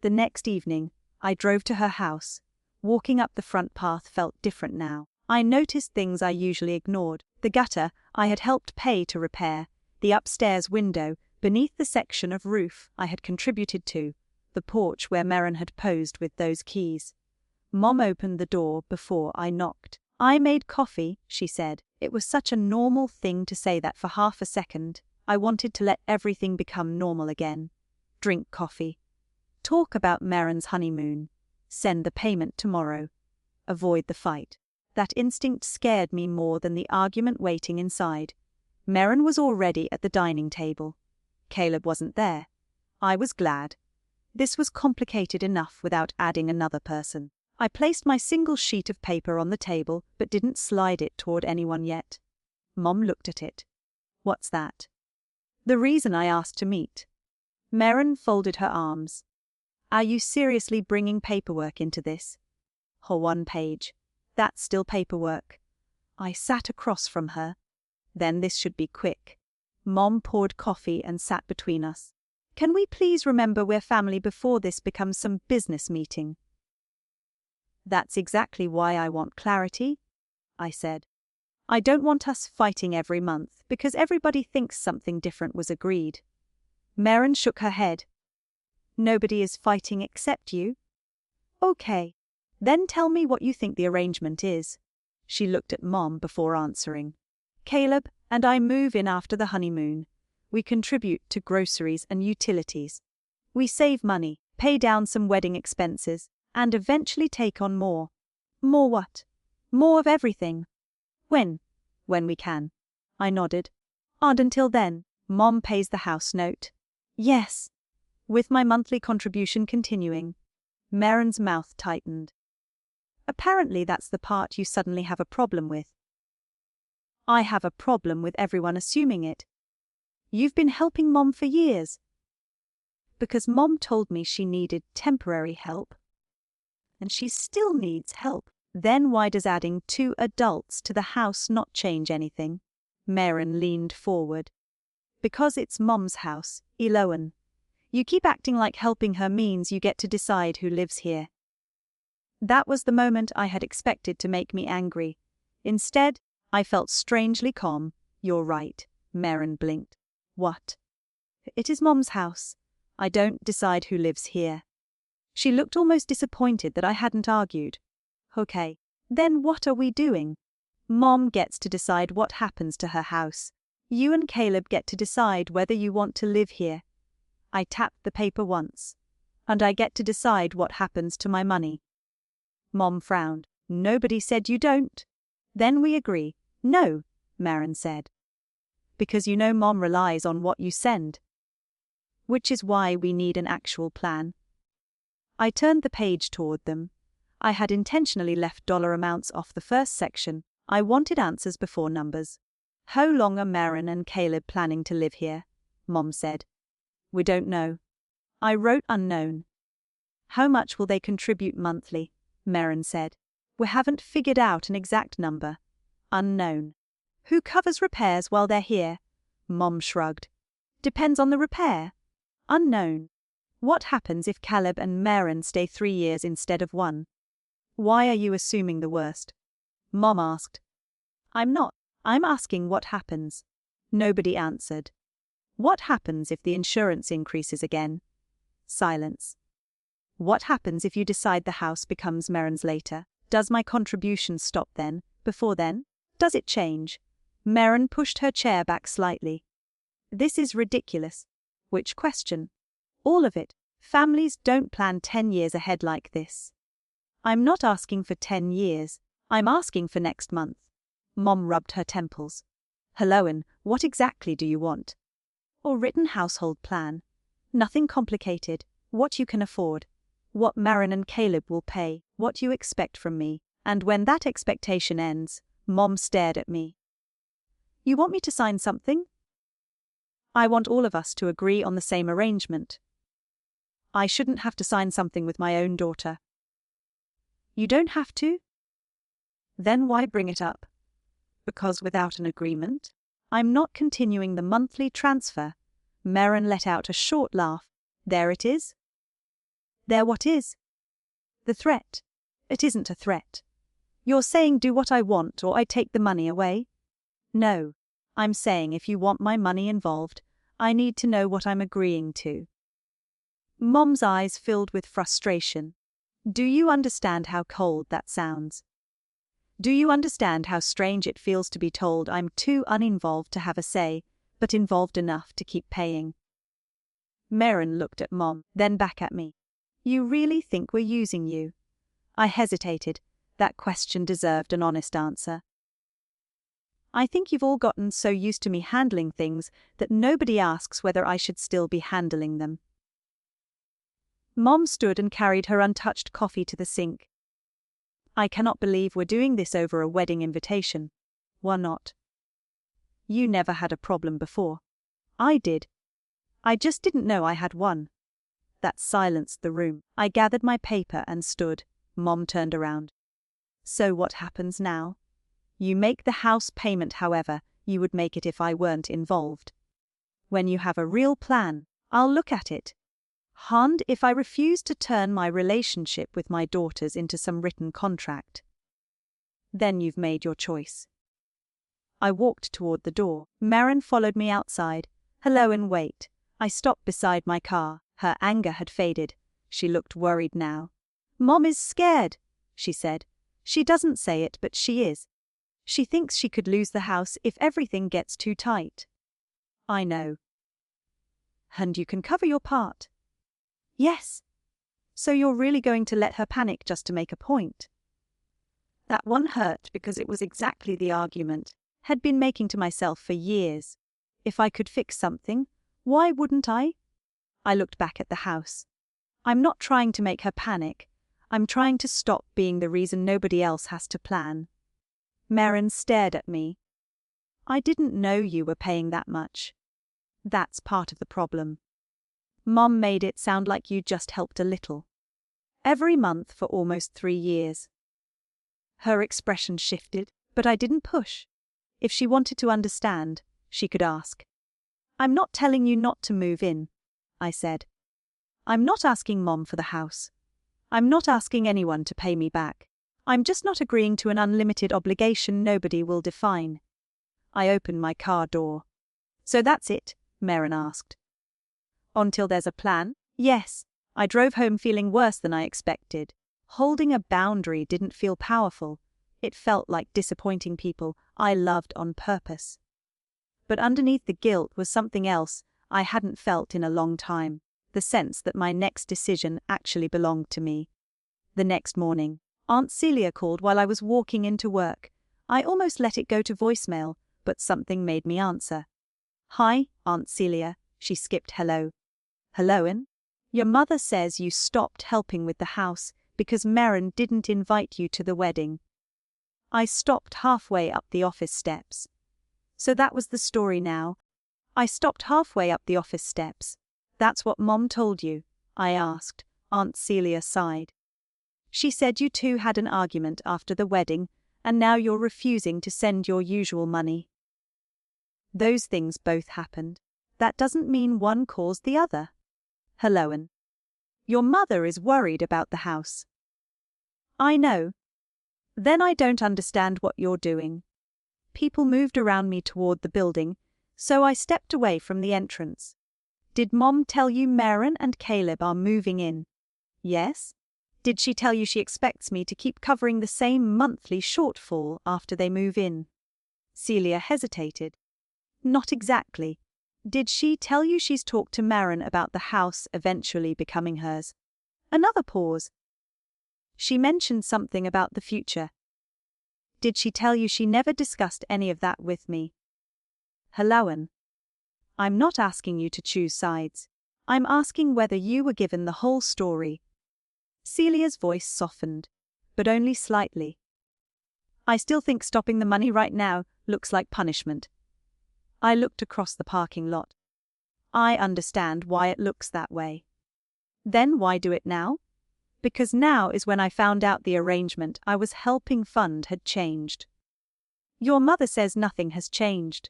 The next evening, I drove to her house. Walking up the front path felt different now. I noticed things I usually ignored: the gutter I had helped pay to repair, the upstairs window beneath the section of roof I had contributed to, the porch where Merrin had posed with those keys. Mom opened the door before I knocked. "I made coffee," she said. It was such a normal thing to say that for half a second. I wanted to let everything become normal again. Drink coffee. Talk about Merrin's honeymoon. Send the payment tomorrow. Avoid the fight. That instinct scared me more than the argument waiting inside. Merrin was already at the dining table. Caleb wasn't there. I was glad. This was complicated enough without adding another person. I placed my single sheet of paper on the table but didn't slide it toward anyone yet. Mom looked at it. "What's that?" "The reason I asked to meet." Merrin folded her arms. "Are you seriously bringing paperwork into this?" "Her 1 page. That's still paperwork." I sat across from her. "Then this should be quick." Mom poured coffee and sat between us. "Can we please remember we're family before this becomes some business meeting?" "That's exactly why I want clarity," I said. "I don't want us fighting every month because everybody thinks something different was agreed." Merrin shook her head. "Nobody is fighting except you." "Okay. Then tell me what you think the arrangement is." She looked at Mom before answering. "Caleb and I move in after the honeymoon. We contribute to groceries and utilities. We save money, pay down some wedding expenses, and eventually take on more." "More what?" "More of everything." "When?" "When we can." I nodded. "And until then, Mom pays the house note." "Yes." "With my monthly contribution continuing." Merrin's mouth tightened. "Apparently that's the part you suddenly have a problem with." "I have a problem with everyone assuming it." "You've been helping Mom for years." "Because Mom told me she needed temporary help." "And she still needs help." "Then why does adding 2 adults to the house not change anything?" Merrin leaned forward. "Because it's Mom's house, Elowen. You keep acting like helping her means you get to decide who lives here." That was the moment I had expected to make me angry. Instead, I felt strangely calm. "You're right," Merrin blinked. "What?" "It is Mom's house. I don't decide who lives here." She looked almost disappointed that I hadn't argued. "Okay, then what are we doing?" "Mom gets to decide what happens to her house. You and Caleb get to decide whether you want to live here." I tapped the paper once. "And I get to decide what happens to my money." Mom frowned. "Nobody said you don't." "Then we agree." "No," Merrin said. "Because you know Mom relies on what you send." "Which is why we need an actual plan." I turned the page toward them. I had intentionally left dollar amounts off the first section. I wanted answers before numbers. "How long are Merrin and Caleb planning to live here?" Mom said. "We don't know." I wrote unknown. "How much will they contribute monthly?" Merrin said. "We haven't figured out an exact number." Unknown. "Who covers repairs while they're here?" Mom shrugged. "Depends on the repair." Unknown. "What happens if Caleb and Merrin stay 3 years instead of 1? "Why are you assuming the worst?" Mom asked. "I'm not. I'm asking what happens." Nobody answered. "What happens if the insurance increases again?" Silence. "What happens if you decide the house becomes Merrin's later? Does my contribution stop then? Before then? Does it change?" Merrin pushed her chair back slightly. "This is ridiculous." "Which question?" "All of it. Families don't plan 10 years ahead like this." "I'm not asking for 10 years. I'm asking for next month." Mom rubbed her temples. "Elowen, what exactly do you want?" "A written household plan. Nothing complicated. What you can afford. What Merrin and Caleb will pay. What you expect from me. And when that expectation ends." Mom stared at me. "You want me to sign something?" "I want all of us to agree on the same arrangement." "I shouldn't have to sign something with my own daughter." "You don't have to?" "Then why bring it up?" "Because without an agreement, I'm not continuing the monthly transfer. Merrin let out a short laugh. There it is. There what is? The threat. It isn't a threat. You're saying do what I want or I take the money away? No. I'm saying if you want my money involved, I need to know what I'm agreeing to. Mom's eyes filled with frustration. Do you understand how cold that sounds? Do you understand how strange it feels to be told I'm too uninvolved to have a say, but involved enough to keep paying? Merrin looked at Mom, then back at me. You really think we're using you? I hesitated. That question deserved an honest answer. I think you've all gotten so used to me handling things that nobody asks whether I should still be handling them. Mom stood and carried her untouched coffee to the sink. I cannot believe we're doing this over a wedding invitation. Why not? You never had a problem before. I did. I just didn't know I had one. That silenced the room. I gathered my paper and stood. Mom turned around. So what happens now? You make the house payment however you would make it if I weren't involved. When you have a real plan, I'll look at it. And if I refuse to turn my relationship with my daughters into some written contract, then you've made your choice. I walked toward the door. Merrin followed me outside. Elowen, wait. I stopped beside my car. Her anger had faded. She looked worried now. Mom is scared, she said. She doesn't say it, but she is. She thinks she could lose the house if everything gets too tight. I know. And you can cover your part. Yes. So you're really going to let her panic just to make a point? That one hurt because it was exactly the argument I'd been making to myself for years. If I could fix something, why wouldn't I? I looked back at the house. I'm not trying to make her panic. I'm trying to stop being the reason nobody else has to plan. Merrin stared at me. I didn't know you were paying that much. That's part of the problem. Mom made it sound like you just helped a little. Every month for almost 3 years. Her expression shifted, but I didn't push. If she wanted to understand, she could ask. I'm not telling you not to move in, I said. I'm not asking Mom for the house. I'm not asking anyone to pay me back. I'm just not agreeing to an unlimited obligation nobody will define. I opened my car door. So that's it? Merrin asked. Until there's a plan? Yes. I drove home feeling worse than I expected. Holding a boundary didn't feel powerful. It felt like disappointing people I loved on purpose. But underneath the guilt was something else I hadn't felt in a long time. The sense that my next decision actually belonged to me. The next morning, Aunt Celia called while I was walking into work. I almost let it go to voicemail, but something made me answer. Hi, Aunt Celia. She skipped hello. Elowen? Your mother says you stopped helping with the house because Merrin didn't invite you to the wedding. I stopped halfway up the office steps. So that was the story now. I stopped halfway up the office steps. That's what Mom told you? I asked. Aunt Celia sighed. She said you two had an argument after the wedding, and now you're refusing to send your usual money. Those things both happened. That doesn't mean one caused the other. Elowen. Your mother is worried about the house. I know. Then I don't understand what you're doing. People moved around me toward the building, so I stepped away from the entrance. Did Mom tell you Merrin and Caleb are moving in? Yes. Did she tell you she expects me to keep covering the same monthly shortfall after they move in? Celia hesitated. Not exactly. Did she tell you she's talked to Merrin about the house eventually becoming hers? Another pause. She mentioned something about the future. Did she tell you she never discussed any of that with me? Elowen. I'm not asking you to choose sides. I'm asking whether you were given the whole story. Celia's voice softened, but only slightly. I still think stopping the money right now looks like punishment. I looked across the parking lot. I understand why it looks that way. Then why do it now? Because now is when I found out the arrangement I was helping fund had changed. Your mother says nothing has changed.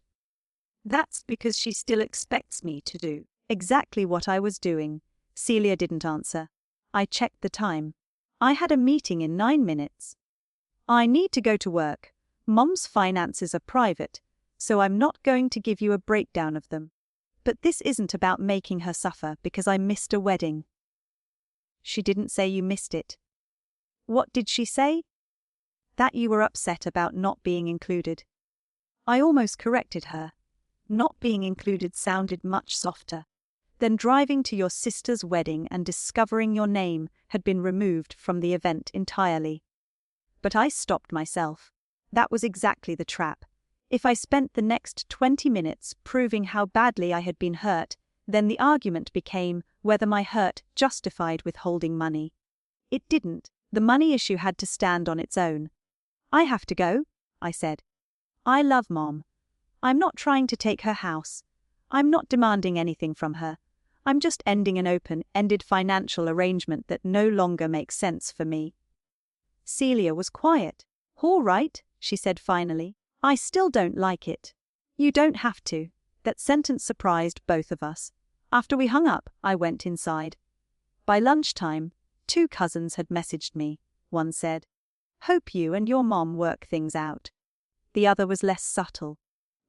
That's because she still expects me to do exactly what I was doing. Celia didn't answer. I checked the time. I had a meeting in 9 minutes. I need to go to work. Mom's finances are private, so I'm not going to give you a breakdown of them. But this isn't about making her suffer because I missed a wedding. She didn't say you missed it. What did she say? That you were upset about not being included. I almost corrected her. Not being included sounded much softer. Then driving to your sister's wedding and discovering your name had been removed from the event entirely. But I stopped myself. That was exactly the trap. If I spent the next 20 minutes proving how badly I had been hurt, then the argument became whether my hurt justified withholding money. It didn't. The money issue had to stand on its own. I have to go, I said. I love Mom. I'm not trying to take her house. I'm not demanding anything from her. I'm just ending an open-ended financial arrangement that no longer makes sense for me. Celia was quiet. All right, she said finally. I still don't like it. You don't have to. That sentence surprised both of us. After we hung up, I went inside. By lunchtime, 2 cousins had messaged me. One said, "Hope you and your mom work things out." The other was less subtle.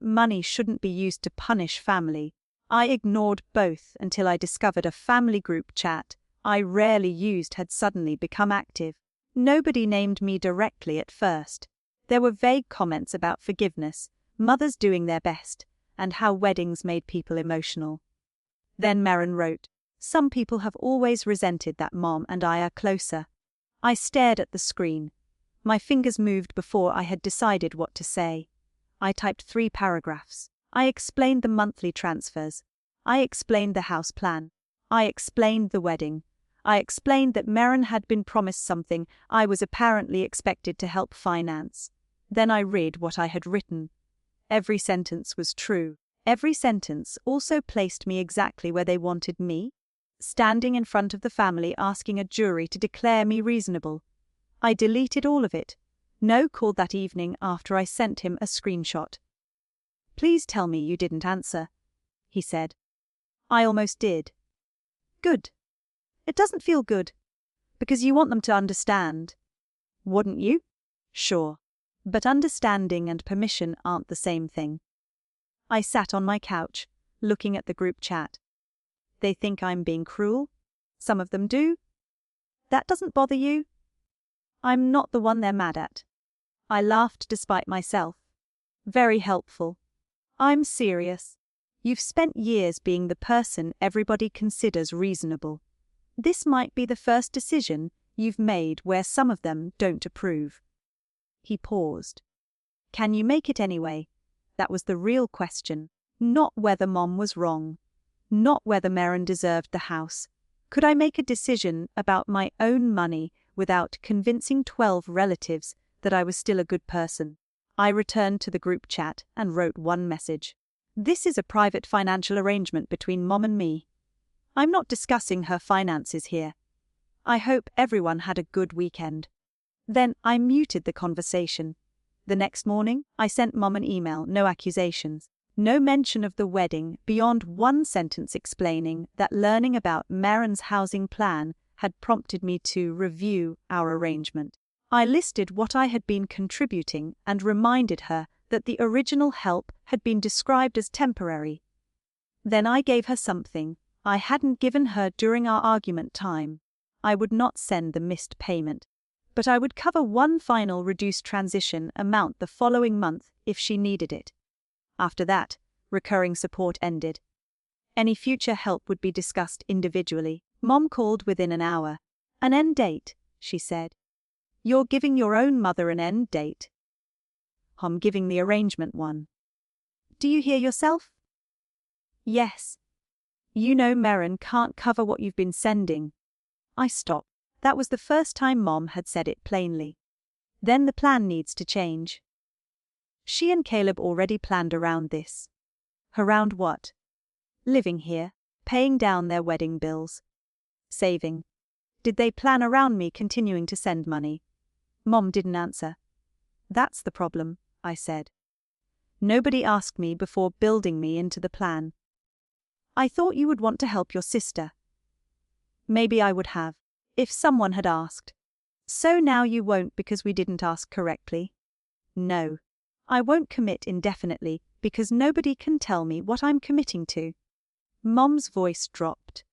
Money shouldn't be used to punish family. I ignored both until I discovered a family group chat I rarely used had suddenly become active. Nobody named me directly at first. There were vague comments about forgiveness, mothers doing their best, and how weddings made people emotional. Then Maren wrote, "Some people have always resented that Mom and I are closer." I stared at the screen. My fingers moved before I had decided what to say. I typed 3 paragraphs. I explained the monthly transfers. I explained the house plan. I explained the wedding. I explained that Maren had been promised something I was apparently expected to help finance. Then I read what I had written. Every sentence was true. Every sentence also placed me exactly where they wanted me, standing in front of the family asking a jury to declare me reasonable. I deleted all of it. No called that evening after I sent him a screenshot. "Please tell me you didn't answer," he said. I almost did. Good. It doesn't feel good. Because you want them to understand. Wouldn't you? Sure. But understanding and permission aren't the same thing. I sat on my couch, looking at the group chat. They think I'm being cruel? Some of them do? That doesn't bother you? I'm not the one they're mad at. I laughed despite myself. Very helpful. I'm serious. You've spent years being the person everybody considers reasonable. This might be the first decision you've made where some of them don't approve. He paused. Can you make it anyway? That was the real question. Not whether Mom was wrong. Not whether Maren deserved the house. Could I make a decision about my own money without convincing 12 relatives that I was still a good person? I returned to the group chat and wrote one message. This is a private financial arrangement between Mom and me. I'm not discussing her finances here. I hope everyone had a good weekend. Then I muted the conversation. The next morning, I sent Mom an email, no accusations, no mention of the wedding beyond one sentence explaining that learning about Maren's housing plan had prompted me to review our arrangement. I listed what I had been contributing and reminded her that the original help had been described as temporary. Then I gave her something I hadn't given her during our argument time. I would not send the missed payment, but I would cover one final reduced transition amount the following month if she needed it. After that, recurring support ended. Any future help would be discussed individually. Mom called within an hour. An end date, she said. You're giving your own mother an end date. I'm giving the arrangement one. Do you hear yourself? Yes. You know Maren can't cover what you've been sending. I stopped. That was the first time Mom had said it plainly. Then the plan needs to change. She and Caleb already planned around this. Around what? Living here, paying down their wedding bills. Saving. Did they plan around me continuing to send money? Mom didn't answer. That's the problem, I said. Nobody asked me before building me into the plan. I thought you would want to help your sister. Maybe I would have, if someone had asked. So now you won't because we didn't ask correctly? No. I won't commit indefinitely because nobody can tell me what I'm committing to. Mom's voice dropped.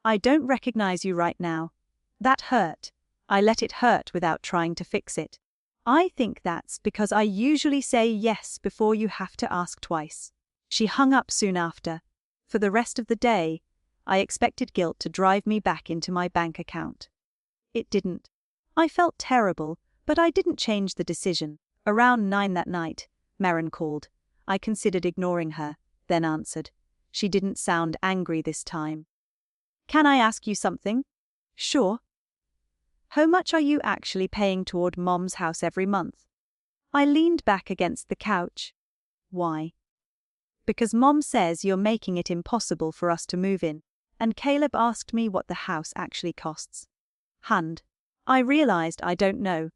I don't recognize you right now. That hurt. I let it hurt without trying to fix it. I think that's because I usually say yes before you have to ask twice. She hung up soon after. For the rest of the day, I expected guilt to drive me back into my bank account. It didn't. I felt terrible, but I didn't change the decision. Around 9 that night, Maren called. I considered ignoring her, then answered. She didn't sound angry this time. Can I ask you something? Sure. How much are you actually paying toward Mom's house every month? I leaned back against the couch. Why? Because Mom says you're making it impossible for us to move in, and Caleb asked me what the house actually costs. Hand. I realized I don't know.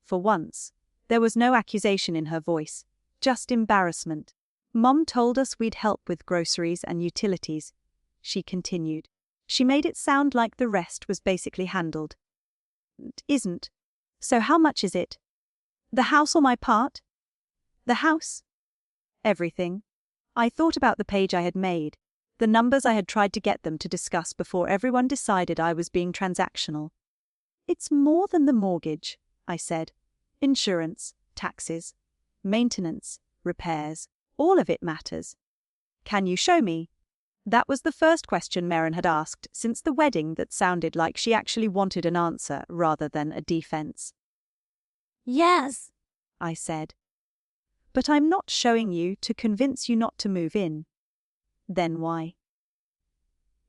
For once, there was no accusation in her voice, just embarrassment. Mom told us we'd help with groceries and utilities, she continued. She made it sound like the rest was basically handled. It isn't. So how much is it? The house or my part? The house. Everything. I thought about the page I had made, the numbers I had tried to get them to discuss before everyone decided I was being transactional. It's more than the mortgage, I said. Insurance, taxes, maintenance, repairs, all of it matters. Can you show me? That was the first question Maren had asked since the wedding that sounded like she actually wanted an answer rather than a defense. Yes, I said. But I'm not showing you to convince you not to move in. Then why?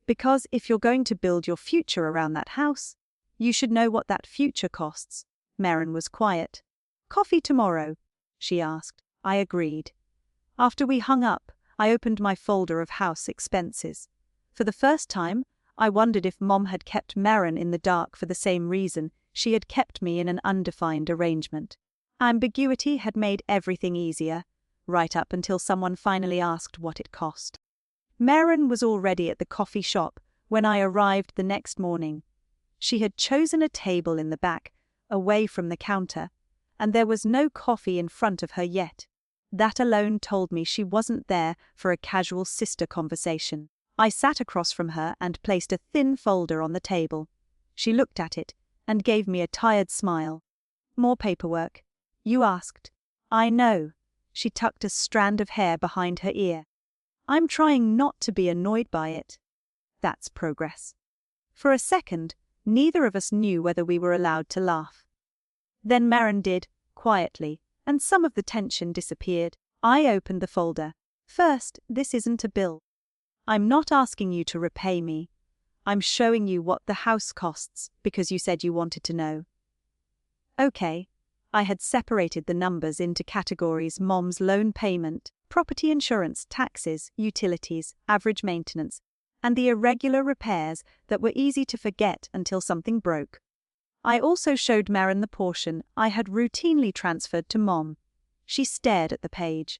Because if you're going to build your future around that house, you should know what that future costs. Maren was quiet. Coffee tomorrow? She asked. I agreed. After we hung up, I opened my folder of house expenses. For the first time, I wondered if Mom had kept Maren in the dark for the same reason she had kept me in an undefined arrangement. Ambiguity had made everything easier, right up until someone finally asked what it cost. Maren was already at the coffee shop when I arrived the next morning. She had chosen a table in the back, away from the counter, and there was no coffee in front of her yet. That alone told me she wasn't there for a casual sister conversation. I sat across from her and placed a thin folder on the table. She looked at it and gave me a tired smile. More paperwork. You asked. I know. She tucked a strand of hair behind her ear. I'm trying not to be annoyed by it. That's progress. For a second, neither of us knew whether we were allowed to laugh. Then Maren did, quietly, and some of the tension disappeared. I opened the folder. First, this isn't a bill. I'm not asking you to repay me. I'm showing you what the house costs because you said you wanted to know. Okay. I had separated the numbers into categories: Mom's loan payment, property insurance, taxes, utilities, average maintenance, and the irregular repairs that were easy to forget until something broke. I also showed Maren the portion I had routinely transferred to Mom. She stared at the page.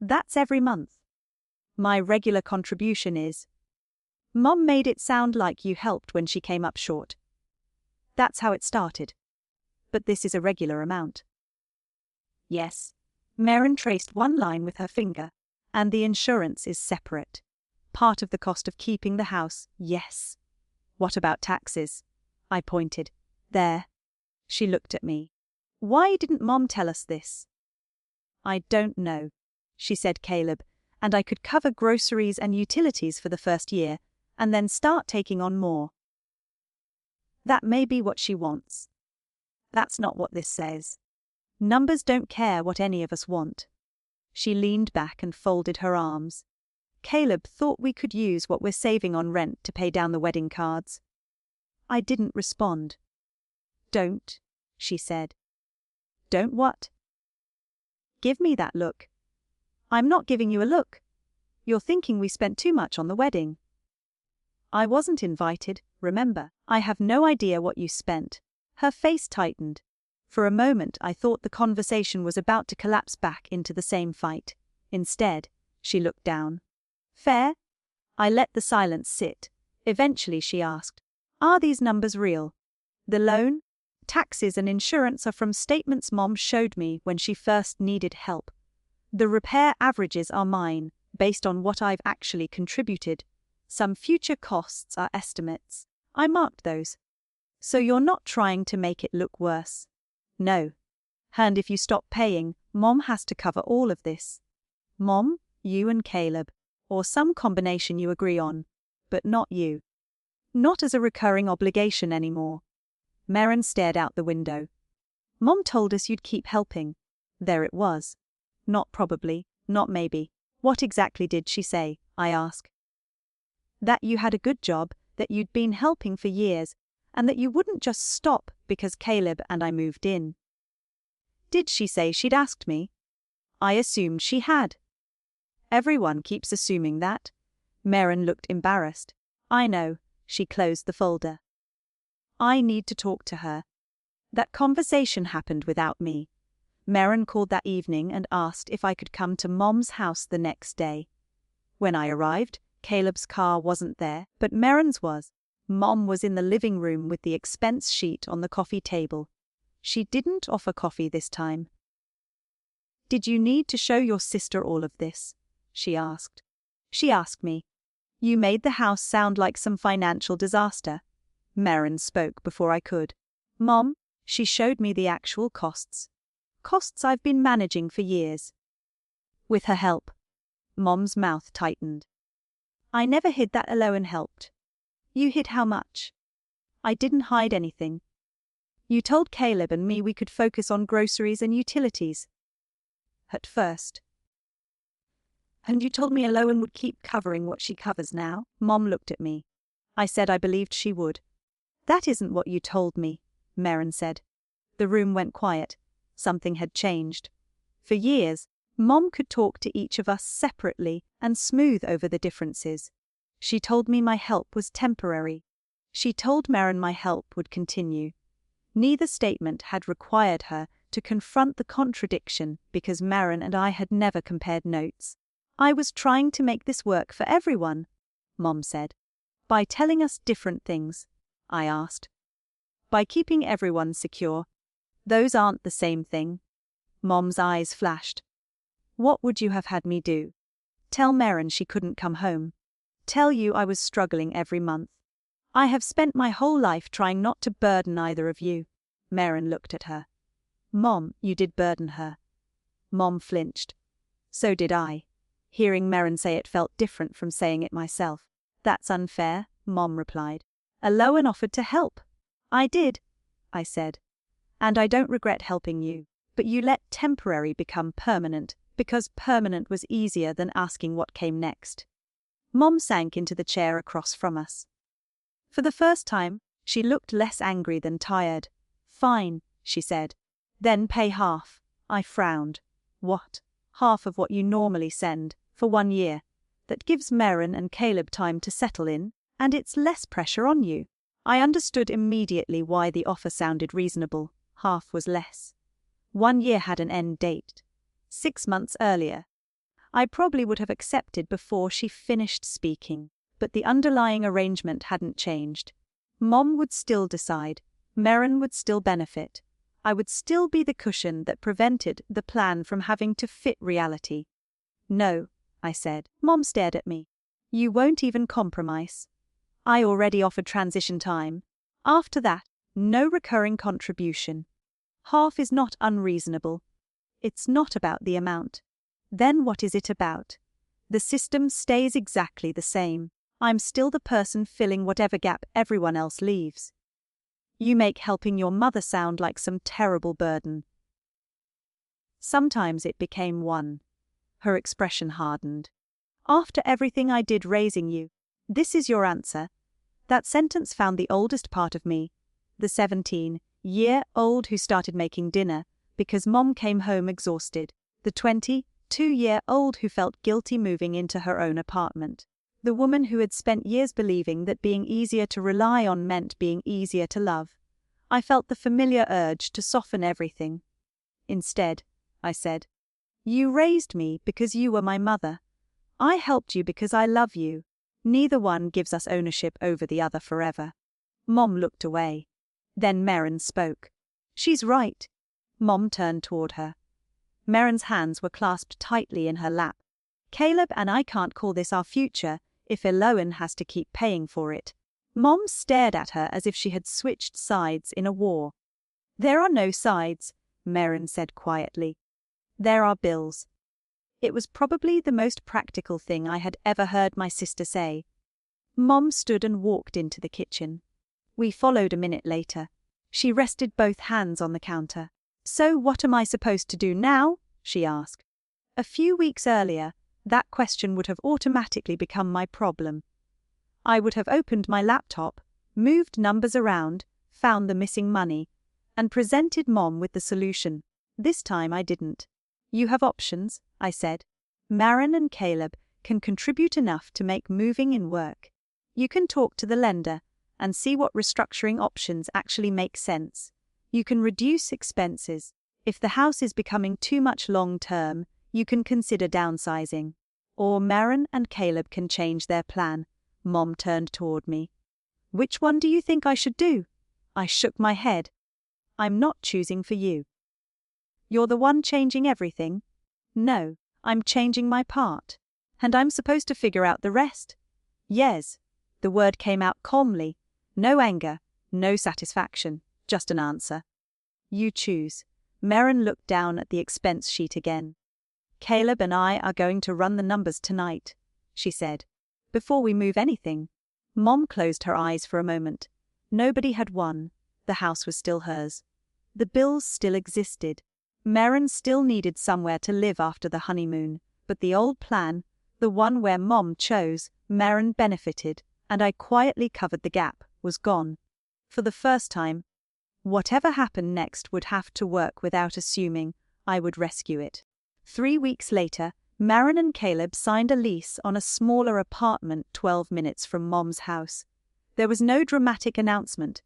That's every month. My regular contribution is. Mom made it sound like you helped when she came up short. That's how it started. But this is a regular amount. Yes. Maren traced one line with her finger. And the insurance is separate. Part of the cost of keeping the house, yes. What about taxes? I pointed. There. She looked at me. Why didn't Mom tell us this? I don't know, she said. Caleb, and I could cover groceries and utilities for the first year, and then start taking on more. That may be what she wants. That's not what this says. Numbers don't care what any of us want. She leaned back and folded her arms. Caleb thought we could use what we're saving on rent to pay down the wedding cards. I didn't respond. Don't, she said. Don't what? Give me that look. I'm not giving you a look. You're thinking we spent too much on the wedding. I wasn't invited, remember. I have no idea what you spent. Her face tightened. For a moment I thought the conversation was about to collapse back into the same fight. Instead, she looked down. Fair? I let the silence sit. Eventually she asked, are these numbers real? The loan, taxes and insurance are from statements Mom showed me when she first needed help. The repair averages are mine, based on what I've actually contributed. Some future costs are estimates. I marked those. So you're not trying to make it look worse? No. And if you stop paying, Mom has to cover all of this. Mom, you and Caleb, or some combination you agree on, but not you. Not as a recurring obligation anymore. Merrin stared out the window. Mom told us you'd keep helping. There it was. Not probably, not maybe. What exactly did she say? I asked. That you had a good job, that you'd been helping for years, and that you wouldn't just stop because Caleb and I moved in. Did she say she'd asked me? I assumed she had. Everyone keeps assuming that. Merrin looked embarrassed. I know. She closed the folder. I need to talk to her. That conversation happened without me. Merrin called that evening and asked if I could come to Mom's house the next day. When I arrived, Caleb's car wasn't there, but Merrin's was. Mom was in the living room with the expense sheet on the coffee table. She didn't offer coffee this time. Did you need to show your sister all of this? She asked. She asked me. You made the house sound like some financial disaster. Merrin spoke before I could. Mom, she showed me the actual costs. Costs I've been managing for years. With her help. Mom's mouth tightened. I never hid that Elowen helped. You hid how much? I didn't hide anything. You told Caleb and me we could focus on groceries and utilities. At first. And you told me Elowen would keep covering what she covers now? Mom looked at me. I said I believed she would. That isn't what you told me, Merrin said. The room went quiet. Something had changed. For years, Mom could talk to each of us separately and smooth over the differences. She told me my help was temporary. She told Merrin my help would continue. Neither statement had required her to confront the contradiction because Merrin and I had never compared notes. I was trying to make this work for everyone, Mom said. By telling us different things, I asked. By keeping everyone secure. Those aren't the same thing. Mom's eyes flashed. What would you have had me do? Tell Merrin she couldn't come home. Tell you I was struggling every month. I have spent my whole life trying not to burden either of you. Merrin looked at her. Mom, you did burden her. Mom flinched. So did I. Hearing Merrin say it felt different from saying it myself. That's unfair, Mom replied. Elowen offered to help. I did, I said. And I don't regret helping you, but you let temporary become permanent, because permanent was easier than asking what came next. Mom sank into the chair across from us. For the first time, she looked less angry than tired. Fine, she said. Then pay half. I frowned. What? Half of what you normally send, for 1 year. That gives Merrin and Caleb time to settle in, and it's less pressure on you. I understood immediately why the offer sounded reasonable. Half was less. 1 year had an end date. 6 months earlier. I probably would have accepted before she finished speaking, but the underlying arrangement hadn't changed. Mom would still decide. Merrin would still benefit. I would still be the cushion that prevented the plan from having to fit reality. No, I said. Mom stared at me. You won't even compromise. I already offered transition time. After that, no recurring contribution. Half is not unreasonable. It's not about the amount. Then what is it about? The system stays exactly the same. I'm still the person filling whatever gap everyone else leaves. You make helping your mother sound like some terrible burden. Sometimes it became one. Her expression hardened. After everything I did raising you, this is your answer. That sentence found the oldest part of me, the 17-year-old who started making dinner because Mom came home exhausted, the 22-year-old who felt guilty moving into her own apartment, the woman who had spent years believing that being easier to rely on meant being easier to love. I felt the familiar urge to soften everything. Instead, I said, "You raised me because you were my mother. I helped you because I love you. Neither one gives us ownership over the other forever." Mom looked away. Then Merrin spoke. "She's right." Mom turned toward her. Merrin's hands were clasped tightly in her lap. "Caleb and I can't call this our future if Elowen has to keep paying for it." Mom stared at her as if she had switched sides in a war. "There are no sides," Merrin said quietly. "There are bills." It was probably the most practical thing I had ever heard my sister say. Mom stood and walked into the kitchen. We followed a minute later. She rested both hands on the counter. "So what am I supposed to do now?" she asked. A few weeks earlier, that question would have automatically become my problem. I would have opened my laptop, moved numbers around, found the missing money, and presented Mom with the solution. This time I didn't. "You have options," I said. "Merrin and Caleb can contribute enough to make moving in work. You can talk to the lender and see what restructuring options actually make sense. You can reduce expenses. If the house is becoming too much long-term, you can consider downsizing. Or Merrin and Caleb can change their plan." Mom turned toward me. "Which one do you think I should do?" I shook my head. "I'm not choosing for you." "You're the one changing everything?" "No, I'm changing my part. And I'm supposed to figure out the rest?" "Yes." The word came out calmly. No anger, no satisfaction, just an answer. "You choose." Merrin looked down at the expense sheet again. "Caleb and I are going to run the numbers tonight," she said. "Before we move anything." Mom closed her eyes for a moment. Nobody had won. The house was still hers. The bills still existed. Merrin still needed somewhere to live after the honeymoon, but the old plan, the one where Mom chose, Merrin benefited, and I quietly covered the gap, was gone. For the first time, whatever happened next would have to work without assuming I would rescue it. 3 weeks later, Merrin and Caleb signed a lease on a smaller apartment 12 minutes from Mom's house. There was no dramatic announcement,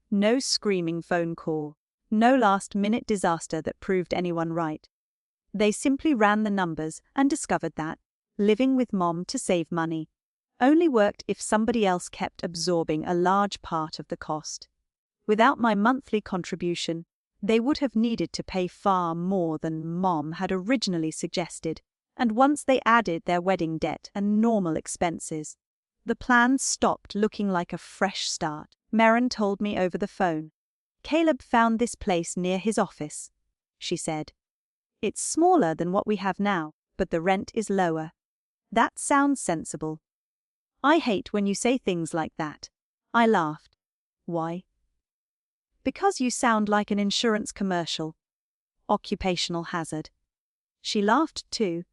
no screaming phone call, no last-minute disaster that proved anyone right. They simply ran the numbers and discovered that living with Mom to save money only worked if somebody else kept absorbing a large part of the cost. Without my monthly contribution, they would have needed to pay far more than Mom had originally suggested, and once they added their wedding debt and normal expenses, the plan stopped looking like a fresh start. Merrin told me over the phone. "Caleb found this place near his office," she said. "It's smaller than what we have now, but the rent is lower." "That sounds sensible." "I hate when you say things like that." I laughed. "Why?" "Because you sound like an insurance commercial. Occupational hazard." She laughed too,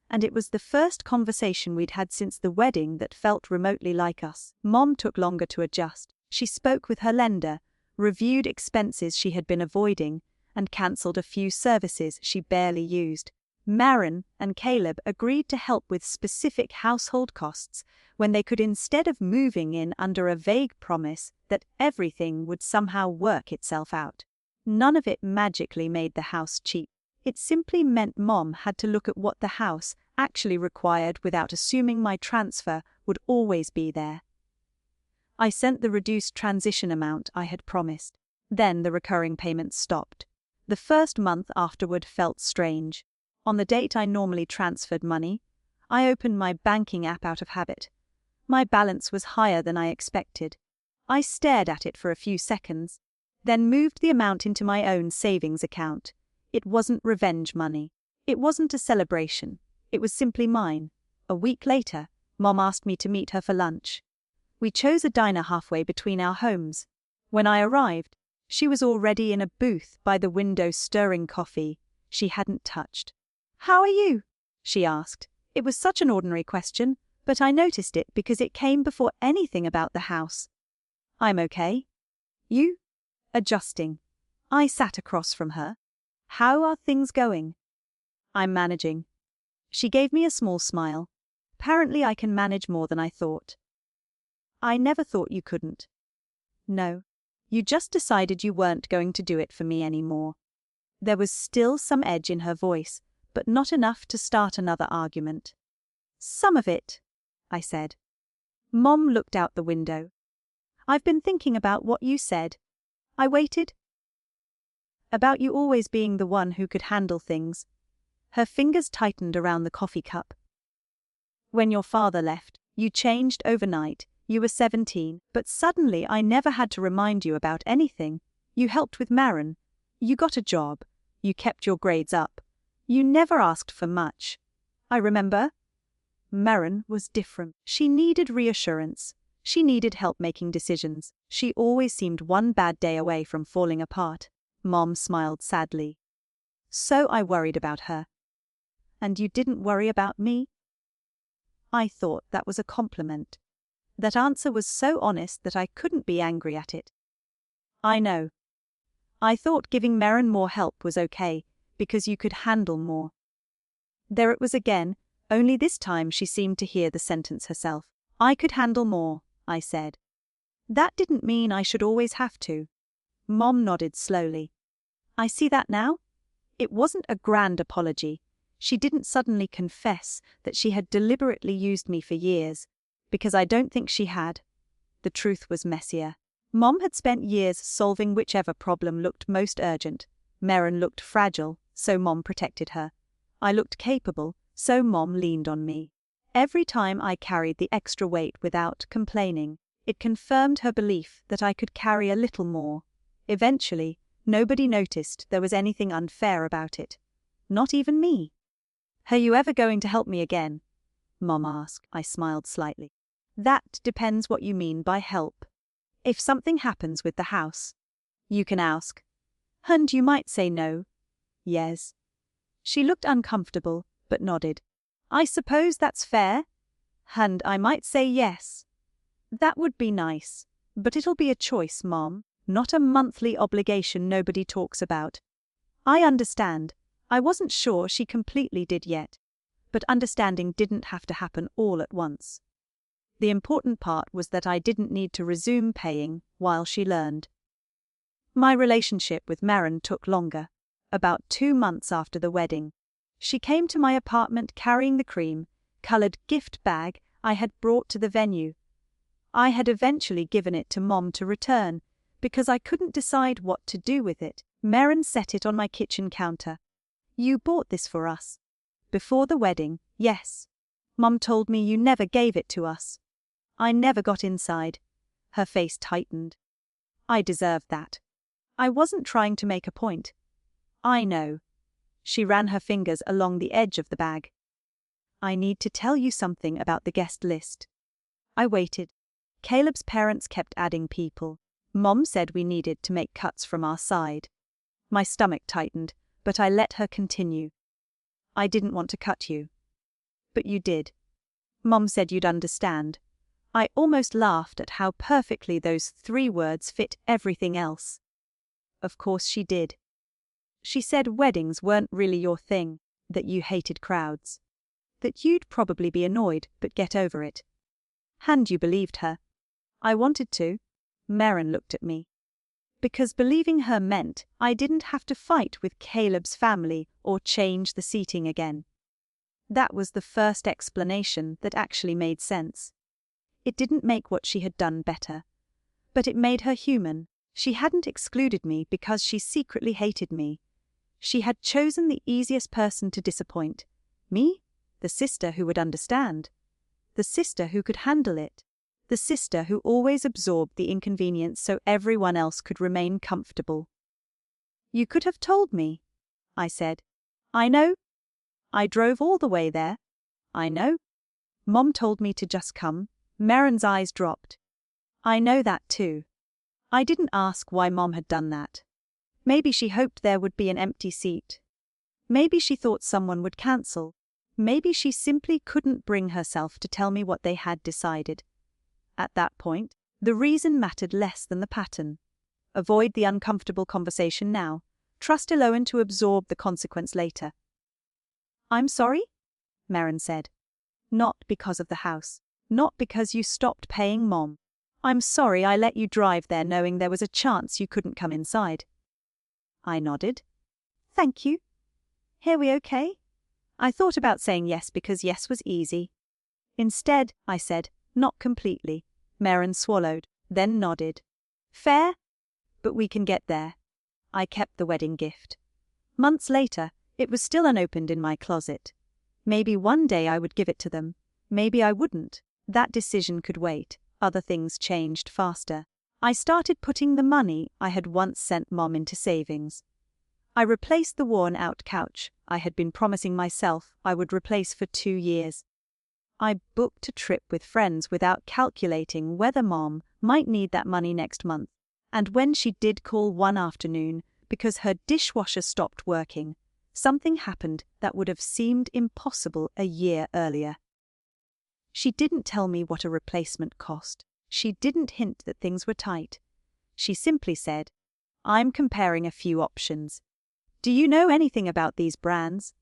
and it was the first conversation we'd had since the wedding that felt remotely like us. Mom took longer to adjust. She spoke with her lender, reviewed expenses she had been avoiding, and cancelled a few services she barely used. Merrin and Caleb agreed to help with specific household costs when they could, instead of moving in under a vague promise that everything would somehow work itself out. None of it magically made the house cheap. It simply meant Mom had to look at what the house actually required without assuming my transfer would always be there. I sent the reduced transition amount I had promised. Then the recurring payments stopped. The first month afterward felt strange. On the date I normally transferred money, I opened my banking app out of habit. My balance was higher than I expected. I stared at it for a few seconds, then moved the amount into my own savings account. It wasn't revenge money. It wasn't a celebration. It was simply mine. A week later, Mom asked me to meet her for lunch. We chose a diner halfway between our homes. When I arrived, she was already in a booth by the window stirring coffee she hadn't touched. "How are you?" she asked. It was such an ordinary question, but I noticed it because it came before anything about the house. "I'm okay." "You?" Adjusting. I sat across from her. "How are things going?" "I'm managing." She gave me a small smile. "Apparently I can manage more than I thought." "I never thought you couldn't." "No. You just decided you weren't going to do it for me anymore. There was still some edge in her voice, but not enough to start another argument. Some of it, I said. Mom looked out the window. I've been thinking about what you said. I waited. About you always being the one who could handle things. Her fingers tightened around the coffee cup. When your father left, you changed overnight. You were 17, but suddenly I never had to remind you about anything. You helped with Maren. You got a job. You kept your grades up. You never asked for much. I remember. Maren was different. She needed reassurance. She needed help making decisions. She always seemed one bad day away from falling apart. Mom smiled sadly. So I worried about her. And you didn't worry about me? I thought that was a compliment. That answer was so honest that I couldn't be angry at it. I know. I thought giving Maren more help was okay, because you could handle more. There it was again, only this time she seemed to hear the sentence herself. I could handle more, I said. That didn't mean I should always have to. Mom nodded slowly. I see that now. It wasn't a grand apology. She didn't suddenly confess that she had deliberately used me for years, because I don't think she had. The truth was messier. Mom had spent years solving whichever problem looked most urgent. Maren looked fragile, so Mom protected her. I looked capable, so Mom leaned on me. Every time I carried the extra weight without complaining, it confirmed her belief that I could carry a little more. Eventually, nobody noticed there was anything unfair about it. Not even me. Are you ever going to help me again? Mom asked. I smiled slightly. That depends what you mean by help. If something happens with the house, you can ask. And you might say no. Yes. She looked uncomfortable, but nodded. I suppose that's fair. And I might say yes. That would be nice. But it'll be a choice, Mom, not a monthly obligation nobody talks about. I understand. I wasn't sure she completely did yet. But understanding didn't have to happen all at once. The important part was that I didn't need to resume paying while she learned. My relationship with Maren took longer. About 2 months after the wedding, she came to my apartment carrying the cream-colored gift bag I had brought to the venue. I had eventually given it to Mom to return, because I couldn't decide what to do with it. Maren set it on my kitchen counter. You bought this for us. Before the wedding, yes. Mom told me you never gave it to us. I never got inside. Her face tightened. I deserved that. I wasn't trying to make a point. I know. She ran her fingers along the edge of the bag. I need to tell you something about the guest list. I waited. Caleb's parents kept adding people. Mom said we needed to make cuts from our side. My stomach tightened, but I let her continue. I didn't want to cut you. But you did. Mom said you'd understand. I almost laughed at how perfectly those 3 words fit everything else. Of course she did. She said weddings weren't really your thing, that you hated crowds. That you'd probably be annoyed but get over it. And you believed her. I wanted to. Maren looked at me. Because believing her meant I didn't have to fight with Caleb's family or change the seating again. That was the first explanation that actually made sense. It didn't make what she had done better. But it made her human. She hadn't excluded me because she secretly hated me. She had chosen the easiest person to disappoint. Me? The sister who would understand. The sister who could handle it. The sister who always absorbed the inconvenience so everyone else could remain comfortable. You could have told me, I said. I know. I drove all the way there. I know. Mom told me to just come. Maren's eyes dropped. I know that too. I didn't ask why Mom had done that. Maybe she hoped there would be an empty seat. Maybe she thought someone would cancel. Maybe she simply couldn't bring herself to tell me what they had decided. At that point, the reason mattered less than the pattern. Avoid the uncomfortable conversation now. Trust Elowen to absorb the consequence later. I'm sorry? Maren said. Not because of the house. Not because you stopped paying Mom. I'm sorry I let you drive there knowing there was a chance you couldn't come inside. I nodded. Thank you. Here we okay? I thought about saying yes because yes was easy. Instead, I said, not completely. Maren swallowed, then nodded. Fair? But we can get there. I kept the wedding gift. Months later, it was still unopened in my closet. Maybe one day I would give it to them. Maybe I wouldn't. That decision could wait. Other things changed faster. I started putting the money I had once sent Mom into savings. I replaced the worn-out couch I had been promising myself I would replace for 2 years. I booked a trip with friends without calculating whether Mom might need that money next month. And when she did call one afternoon because her dishwasher stopped working, something happened that would have seemed impossible a year earlier. She didn't tell me what a replacement cost. She didn't hint that things were tight. She simply said, I'm comparing a few options. Do you know anything about these brands?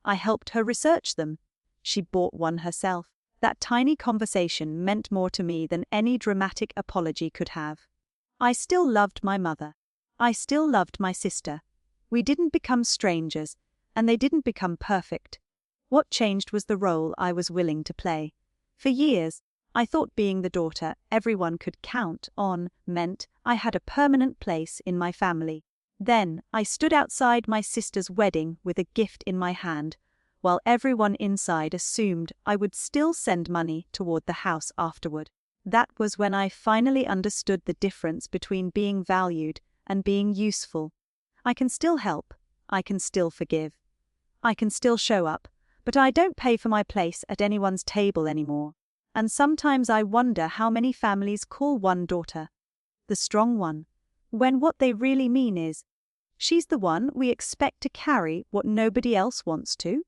I helped her research them. She bought one herself. That tiny conversation meant more to me than any dramatic apology could have. I still loved my mother. I still loved my sister. We didn't become strangers, and they didn't become perfect. What changed was the role I was willing to play. For years, I thought being the daughter everyone could count on meant I had a permanent place in my family. Then, I stood outside my sister's wedding with a gift in my hand, while everyone inside assumed I would still send money toward the house afterward. That was when I finally understood the difference between being valued and being useful. I can still help. I can still forgive. I can still show up, but I don't pay for my place at anyone's table anymore. And sometimes I wonder how many families call one daughter the strong one, when what they really mean is, she's the one we expect to carry what nobody else wants to.